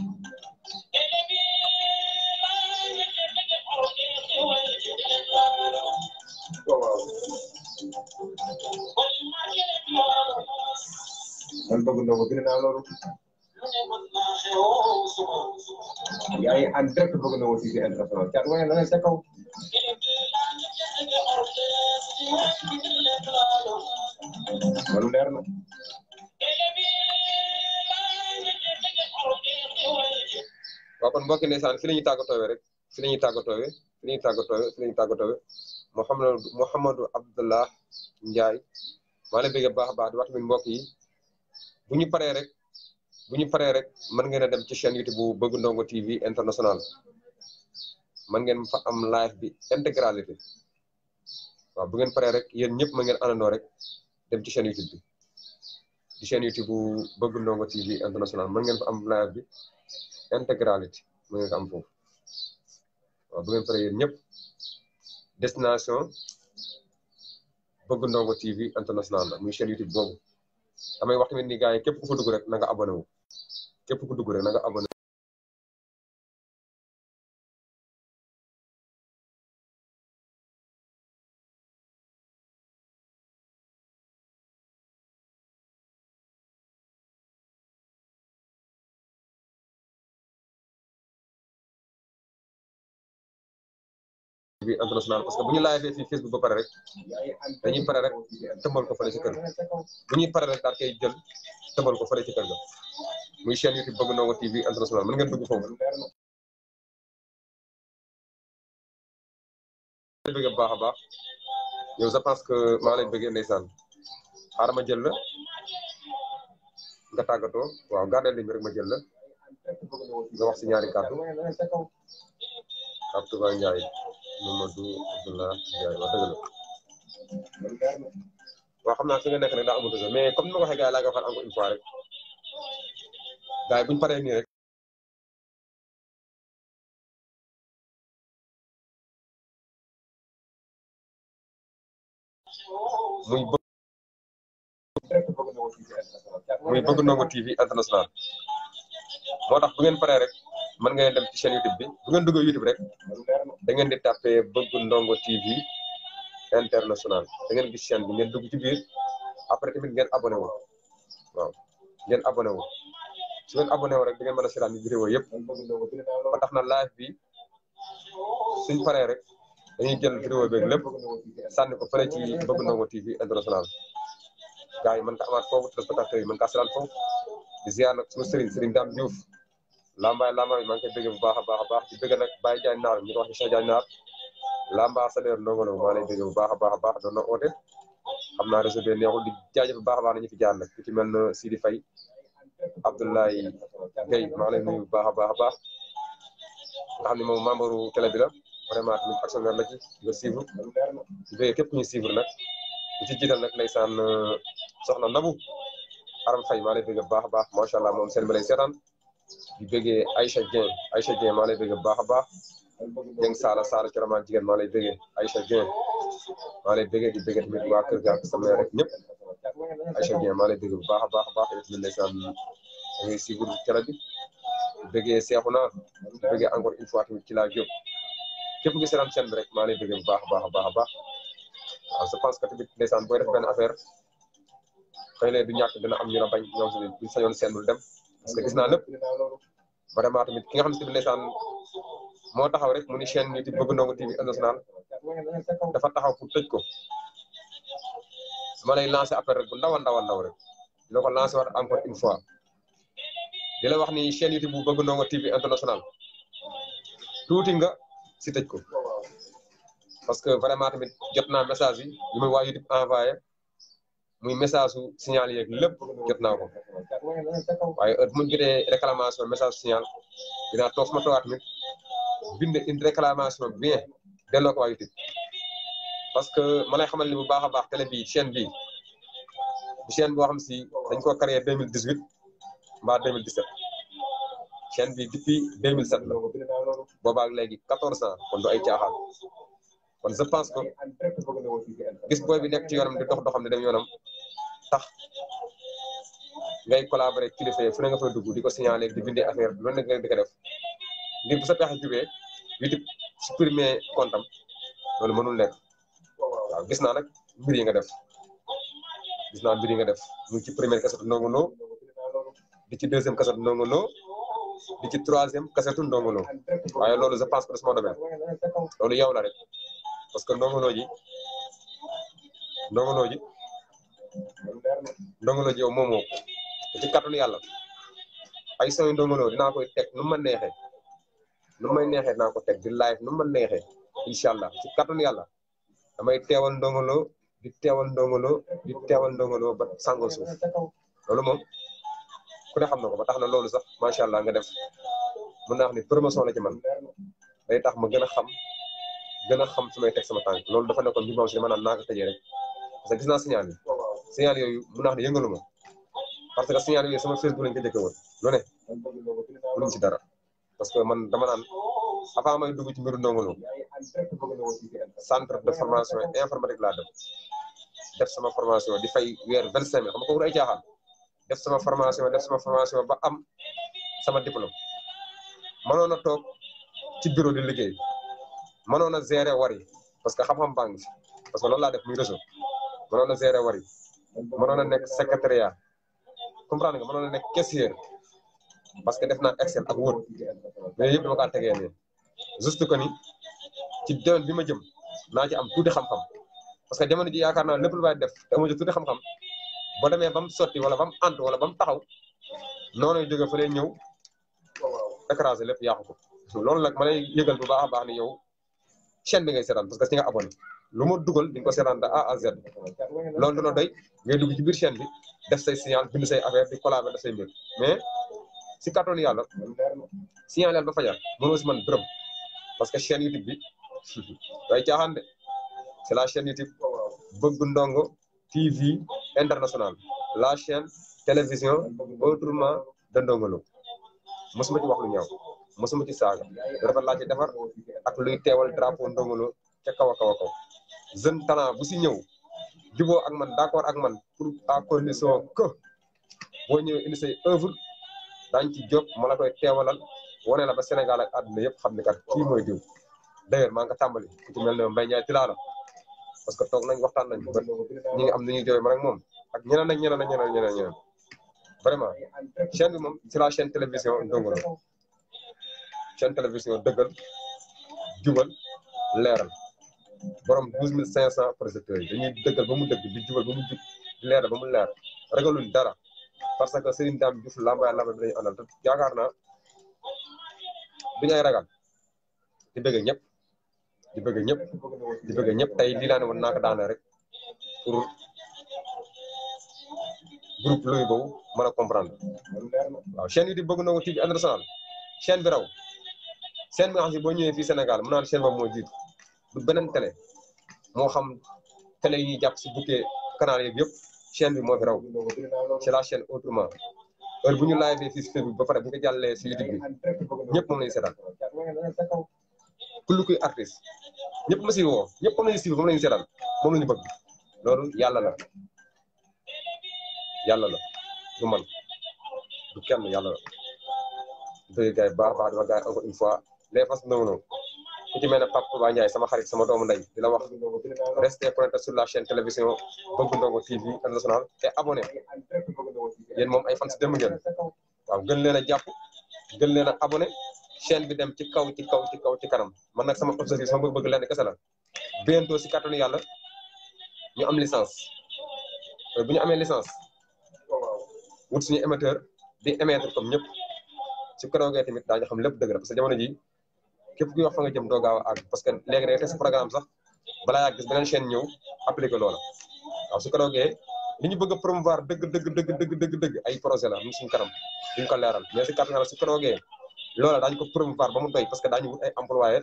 man bëgg na ko gën naa loolu yaa ngi en direct bëgg na ko ci international Thiat waaye la nga sa kaw loolu leer na waaw kon mbokki ndeysaan fi la ñuy tàggatoowe rek fi la ñuy tàggatoowe Mouhamadou Abdallah Ndiaye maa ngi lay bëgg baax a baax di wax tamit mbokk yi bu ñu paree rek mën ngeen a dem ci chaîne YouTube bu Bëgg Ndongo TV international mën ngeen fa am live bi intégralité waaw bu ngeen paree rek yéen ñëpp mën ngeen àndandoo rek dem ci chaîne YouTube bi ci chaîne YouTube bu Bëgg Ndongo TV international mën ngeen fa am live bi intégralité mën ngeen ko am foofu waaw bu ngeen paree yéen ñëpp destination Bëgg Ndongo TV international la muy chaîne YouTube boobu damay wax tamit ni gars yi képp ku fa dugg rek na nga abonné wu képp ku dugg rek na nga abonné bi international parce que bu ñu live fii Facebook ba pare rek dañuy pare rek tëmbal ko fële ci kër bu ñuy pare rek daal koy jël tëmbal ko fële ci kër ga muy chaîne YouTube Bëgg Ndongo TV international mën ngeen dugg foofu bëgg baax a baax yow je pense que maa lay bëggee ndeysaan xaaral ma jël la nga tàggatoo waaw gardel ligne bi rek ma jël la nga wax si ñaari kàddu Abdoulaye Ndiaye Mamadou Abdoulaye Ndiaye wax dëgg la waaw xam naa fi nga nekk nag daa amul réseau mais comme ni ma ko waxee gars yi laa nga waxaat encore une fois rek gars yi bu ñu paree nii rek muy Bëgg Ndongo TV international moo tax bu ngeen paree rek mën ngeen dem ci chaîne YouTube bi bu ngeen duggee YouTube rek da ngeen di tapé Bëgg Ndongo TV international da ngeen gis chaîne bi ngeen dugg ci biir après tamit ngeen abonné wu waaw ngeen abonné wu su ngeen abonné wu rek da ngeen mën a seetaan vidéo yëpp ba tax na live bi suñ paree rek dañuy jël vidéo beeg lépp sànni ko fële ci Bëgg Ndongo TV international gars yi mën ka amaat foofu téléspectateurs yi mën kaa seetaan foofu di ziar nag suñu Serigne Dame Diouf lambaay bi maa ngi koy bëgg bu baax a baax di bëgg nag Baye Diagne Naar ñu ko wax ci Cheikh Diagne Naar l'ambassadeur Ndongo Lo maa lay bëgg bu baax a baax doon na oote xam naa réseau bi neexul di jaajëf bu baax a baax nañu fi jaar nag ku ci mel ne Sidi Faye Abdoulaye Gueye maa lay nuyu bu baax a baax nga xam ne moom membre télé bi la vraiment tamit actionnaire la ci di ko suivre di bëggee képp ku ñu suivre nag di ci jiital nag ndeysaan soxna Nabou Aram Faye maa lay bëgg bu baax a baax macha allah moom seen ba lay seetaan di bëggee Aïcha Dieng maa lay bëgg bu baax a baax Dieng Sala Coromaan jigéen maa lay bëggee Aïcha Dieng maa lay bëggee di bëggee tamit waa kër ga sama rek ñëpp Aïcha Dieng maa lay bëgg bu baax a baax yow tamit ndeysaan da ngay suivre télé bi di bëggee Seexuna di bëggee encore une fois tamit ci laa jóg képp ngi seetaan chaîne bi rek maa lay bëggee bu baax a baax waaw je pense que tamit ndeysaan booy def benn affaire xëy na du ñàkk dina am ñu la bañ ñoom tamit buñ sañoon seen dul dem parce que gis naa lépp vraiment tamit ki nga xam ne tamit ndeysaan moo taxaw rek mu ni chaîne YouTube Bëgg Ndongo TV international dafa taxaw pour tëj ko ma lay lancé appel rek bu ndaw rek dina ko lancé waat encore une fois di la wax ni chaîne YouTube bu Bëgg Ndongo TV international tuuti nga si tëj ko parce que vraiment tamit jot naa message yi yu muy waa YouTube envoyé muy message su signal yeeg lépp jot naa ko waaye heure bu ma jotee réclamation message signal dinaa toog ma toogaat tamit bind une réclamation bien delloo ko waa YouTube parce que ma lay xamal ni bu baax a baax télé bii chaîne bii bu chaîne boo xam si dañ ko créé 2018 mbaa 2017 chaîne bi depuis 2007 la boobaag léegi 14 ans kon du ay caaxaan kon je pense que gis booy bi nekk ci yoonam di doxam di dem yoonam tax ngay collaborer kilifa fu ne nga fay dugg di ko signaler di bindee affaire bi loolu nag nga di ko def ngir bu sa pexe jubee YouTube supprimer compte am loolu mënul nekk waaw gis naa nag mbir yi nga def mu ci première cassette Ndongo Lo di ci deuxième cassette Ndongo Lo di ci troisième cassette Ndongo Lo waaye loolu je pense que sama domaine loolu yow la rek parce que Ndongo Lo ji yow moomoo te ci kàttanu yàlla ay son Ndongo Lo dinaa koy teg nu ma neexee dinaa ko teg di live nu ma neexee incha allah ci kàttanu yàlla damay teewal Ndongo Lo di teewal Ndongo Lo ba sàngoo suuf loolu moom ku ne xam na ko ba tax na loolu sax macha allah nga def mën naa wax ni promotion la ci man day tax ma gën a xam fi may teg sama tànk loolu dafa nekkoon bi moom si ma naan naa ko tëjee rek parce que gis naa signal yooyu mën naa wax ne yëngalu ma parce que signal yooyu sama Facebook lañ ko jëkke woon lu ne mënuñ ci dara parce que man dama naan avant may dugg ci mbiru Ndongo Lo centre de formation informatique laa def sama formation di fay weer 25 000 xam nga ko wut ay caaxaan def sama formation ba am sama diplôme mënoon a toog ci bureau di liggéey mënoon a gérer wari parce que xam-xam baa ngi fi parce que loolu laa def muy réseau mënoon a gérer wari mënoon a nekk secrétariat comprendre nga mënoon a nekk caissier parce que def naa Excel ak Word mais yëpp dama kaa tegee nii juste que ni ci domaine bi ma jëm naa ci am tuuti xam-xam parce que jamono ji yaakaar naa lépp lu waay def te amu ci tuuti xam-xam boo demee ba mu sotti wala ba mu ant wala ba mu taxaw noonu lay jógee fa lay ñëw écraser lépp yàqu ko loolu nag ma lay yëgal bu baax a baax ni yow chaîne bi ngay seetaan parce que ci nga abonné lu ma dugal di nga ko seetaan de A à Z loolu dina doy ngay dugg ci biir chaîne bi def say signal bind say affaire di collaborer def say mbir mais si kàttanu yàlla signaleel ba fajar mënoo si man dërëm parce que chaîne YouTube bi day caaxaan de c'est la chaîne YouTube Bëgg Ndongo TV international la chaîne télévision autrement de Ndongo Lo mosuma ci wax lu ñaaw mosuma ci saaga rafet laa ci defar ak luy teewal drapeau Ndongo Lo ca kaw a kaw a kaw jeune talent bu si ñëw juboo ak man d'accord ak man pour à condition que boo ñëwee indi say œuvre daañ ci jóg ma la koy teewalal wane la ba Sénégal ak àdduna yëpp xam ne kat kii mooy diw d'ailleurs maa nga tàmbali ku ci mel ne Mbaye Ndiaye Tilala parce que toog nañ waxtaan nañ ba ñi ngi am ni ñuy jooy man ak moom ak ñeneen vraiment chaîne bi moom c'est la chaîne télévision Ndongo Lo chaîne télévision dëggal jubal leeral borom 12500 projecteurs yi dañuy dëggal ba mu dëgg di jubal ba mu jub di leeral ba mu leer ragaluñ dara parce que Serigne Dame Diouf lamba bi lañu àndal te yaakaar naa duñu ay ragal di bëgg ñëpp tey lii laa ne woon naa ko daane rek pour groupe Loy boobu mën a comprendre waaw chaîne yi di Bëgg Ndongo TV international chaîne bi raw chaîne bi nga xam si boo ñëwee fii Sénégal mu naan chaîne boobu moo jiitu du beneen télé moo xam télé yi ñuy jàpp si bukkee canal yeeg yëpp chaîne bi moo fi raw c'est la chaîne autrement heure bu ñu live fii si Facebook ba pare bu ñu ko jàllee si YouTube bi ñëpp moom lañu seetaan kullu kuy artiste ñëpp ma si woo ñëpp moom lañu suivre moom lañu seetaan moom lañu bëgg loolu yàlla la du man du kenn yàlla la dëgg gars yi baax baax dama gars yi encore une fois les fas ndongo ku ci mel ne Pape Ba Ndiaye sama xarit sama doomu ndey di la wax restez connecté sur la chaîne télévision Bëgg Ndongo TV international et abonné yéen moom ay fans dem ngeen waaw gën leen a jàpp gën leen a abonné chaîne bi dem ci kaw ci kaw ci kaw ci kanam man nag sama objectif sama bëgg leen kese la bientôt si kàttanu yàlla ñu am licence bu ñu amee licence wut suñu émetteur di émettre comme ñëpp su keroogee tamit daañu xam lépp dëgg la parce que jamono ji képp kuy wax fa nga jëm doo gaaw a àgg parce que léegi day test programme sax balaa yaa gis beneen chaîne ñëw appliqué loola waaw su keroogee li ñu bëgg a promouvoir dëgg ay projet la mu suñu kanam duñ ko leeral mais si kàttanu yàlla su keroogee loola daañu ko promouvoir ba mu doy parce que daañu wut ay employé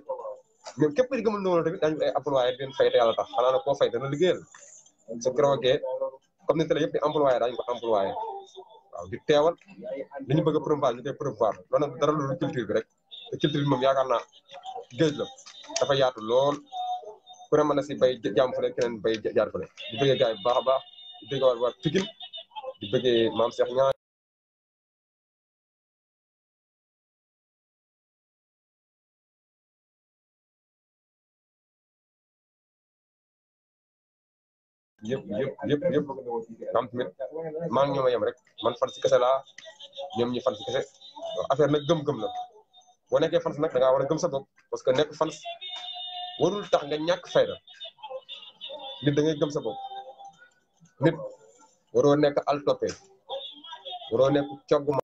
même képp di gëmul noonu tamit daañu wut ay employé di leen fay te yàlla tax xanaa na koo fay dana liggéeyal su keroogee comme ni télé yëpp di employé daañu ko employé waaw di teewal li ñu bëgg a promouvoir ñu koy promouvoir loolu nag dara loolu culture bi rek te culture bi moom yaakaar naa géej la dafa yaatu lool ku ne mën na si bay jaam fële keneen bay jaar fële di bëggee gars yi bu baax a baax di bëggee waa Pikine di bëggee maam Cheikh ñaan yëpp am tamit maa ngi ñoom a yem rek man fan si kese laa ñoom ñi fan si kese affaire nag gëm-gëm la boo nekkee fans nag da ngaa war a gëm sa bopp parce que nekk fans warul tax nga ñàkk fayda nit da ngay gëm sa bopp nit waroo nekk al toppe waroo nekk cogg ma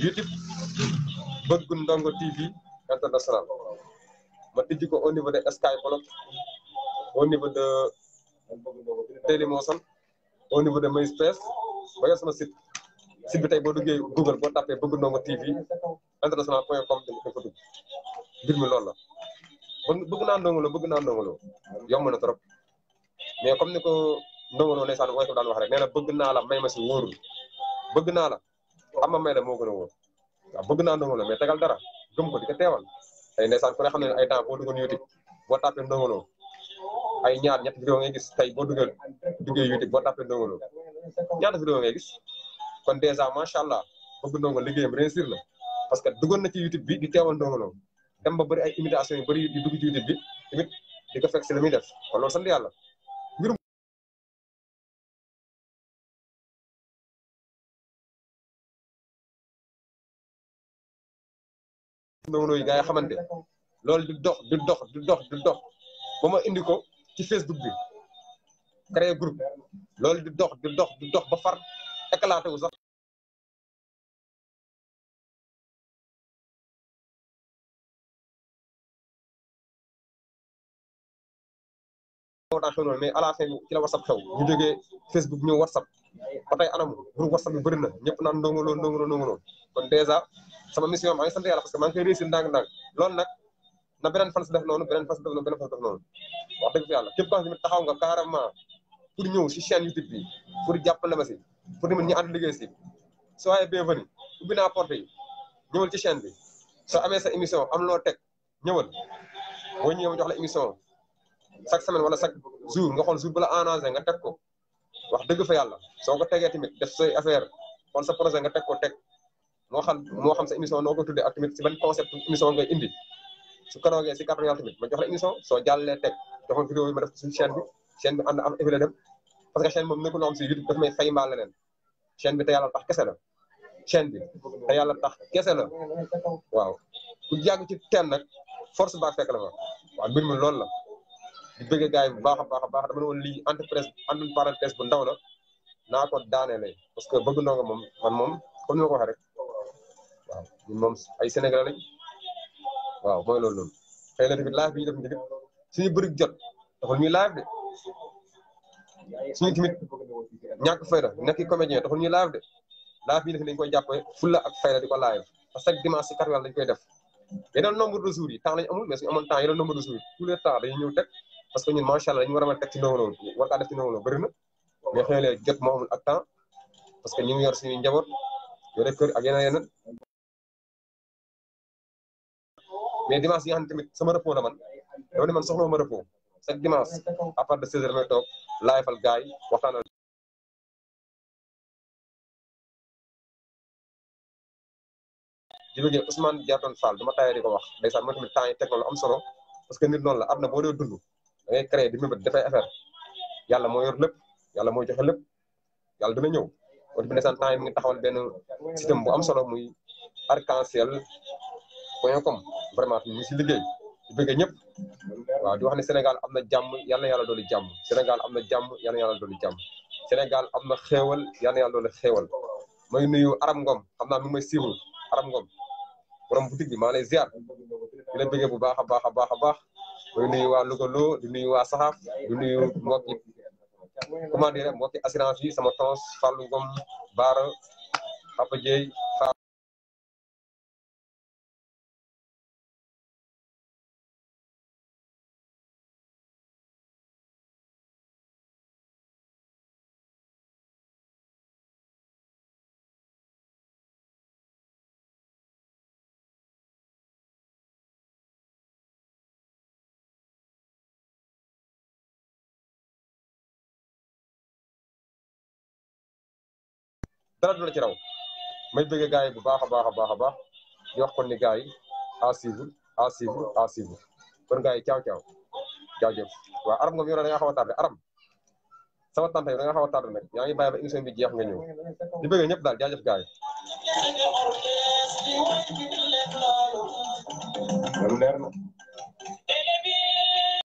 YouTube Bëgg Ndongo TV international ma tijji ko au niveau de Sky Block au niveau de Dailymotion au niveau de MySpace ba yor sama site bi tey boo duggee Google boo tapé Bëgg Ndongo TV international.com dañ ko dugg mbir mi loolu la bëgg naa Ndongo Lo yomb na trop mais comme ni ko Ndongo Lo ndeysaan mooy ko daan wax rek nee na bëgg naa la may ma si wóorul bëgg naa la am ma may la moo gën a wóor waaw bëgg naa Ndongo Lo mais tegal dara gëm ko di ko teewal tey ndeysaan ku ne xam ne ay temps boo duggoon YouTube boo tapé Ndongo Lo ay ñaar ñetti vidéo ngay gis tey boo duggee YouTube boo tapé Ndongo Lo ñaata vidéo ngay gis kon dèjà macha allah Bëgg Ndongo liggéeyam réussir la parce que duggoon na ci YouTube bi di teewal Ndongo Lo dem ba bëri ay imitation yu bëri di dugg ci YouTube bi tamit di ko fekk si la muy def kon loolu sant yàlla mbirum Ndongo Lo yi gars yi xamante loolu di dox ba ma indi ko ci Facebook bi créé groupe loolu di dox ba far éclaté wu sax mais à la fin ci la WhatsApp xew ñu jógee Facebook ñëw WhatsApp ba tey anam groupe WhatsApp bi bëri na ñëpp naan Ndongo Lo kon dèjà sama mission maa ngi sant yàlla parce que maa ngi koy réussir ndànk-ndànk loolu nag na beneen fans def noonu beneen fans def noonu wax dëgg fi yàlla képp koo xam ne taxaw nga carrément pour ñëw si chaîne YouTube bi pour jàppale ma si pour ñu ànd liggéey si soyez bienvenu ubbi naa porte yi ñëwal ci chaîne bi soo amee sa émission am loo teg ñëwal boo ñëwee ma jox la émission chaque semaine wala chaque jour nga xool jour bu la arrangé nga teg ko wax dëgg fa yàlla soo ko tegee tamit def say affaire xool sa projet nga teg ko moo xam sa émission noo ko tuddee ak tamit si ban concept émission ngay indi su karoogee si kàttan yàlla tamit ma jox la émission soo jàllee teg joxoon vidéo yi ma def ko suñu chaîne bi ànd am évolué dem parce que chaîne moom nekkul loo xam si YouTube dafa may fay mbaa leneen chaîne bi te yàlla tax kese la chaîne bi te yàlla tax kese la waaw ku yàgg ci teen nag force baa fekk la fa waaw mbir mi loolu la di bëggee gars yi bu baax a baax dama ne woon lii entre parenthèse bu ndaw la naa ko daanelee parce que Bëgg Ndongo moom man moom comme ni ma ko waxee rek waaw ñun moom ay Sénégalais lañ waaw mooy loolu noonu xëy na tamit live bi ñu def tamit suñu bëri jot taxul ñuy live de suñu tamit ñàkk fayda nekk comédien taxul ñuy live de live bi ñu def dañ koy jàppee fulla ak fayda di ko live parce que chaque dimanche si kàddu yàlla dañ koy def yeneen nombre de jours yi temps lañ amul mais suñu amoon temps yeneen nombre de jours yi tous les temps dañuy ñëw teg parce que ñun macha allah dañu war a mën a teg ci ndongo war kaa def ci ndongo bëri na mais xëy na jot moo amul ak temps parce que ñu ngi yor suñu njaboot yore kër ak yeneen mais dimanche yi nga xam ne tamit sama repos la man dama ne man soxla ma repos chaque dimanche à part de 16h damay toog laay fal gars yi waxtaanal di bëggee Ousmane Diaton Fall du ma tayee di ko wax ndeysaan mooy tamit temps yi teg na lu am solo parce que nit noonu la am na boo dee dund da ngay créer di mébét dafay affaire yàlla moo yor lépp yàlla mooy joxe lépp yàlla dina ñëw kon tamit ndeysaan temps yi mu ngi taxawal benn système bu am solo muy arc-en-ciel.com vraiment ñu ngi si liggéey di bëggee ñëpp waaw di wax ne Sénégal am na jàmm yal na yàlla dooli jàmm Sénégal am na jàmm yal na yàlla dooli jàmm Sénégal am na xéewal yal na yàlla dooli xéewal may nuyu Aram Ngom xam naa mi ngi may siiwul Aram Ngom borom boutique bi maa lay ziar di la bëggee bu baax a baax a baax a baax may nuyu waa Louga Lo di nuyu waa Saxaaf di nuyu mbokki comment dire mbokki assurance yi sama tons Fallou Ngom Baara Papa Dieye dara du la ci raw may bëgg gars yi bu baax a baax a baax a baax di wax kon ni gars yi à suivre à suivre à suivre kon gars yi caaw caaw jaajëf waaw Aram Ngom yow da nga xaw a tardé Aram sama tante yow da nga xaw a tardé nag yaa ngi bàyyi ba émission bi jeex nga ñëw di bëgg ñëpp daal jaajëf gars yi.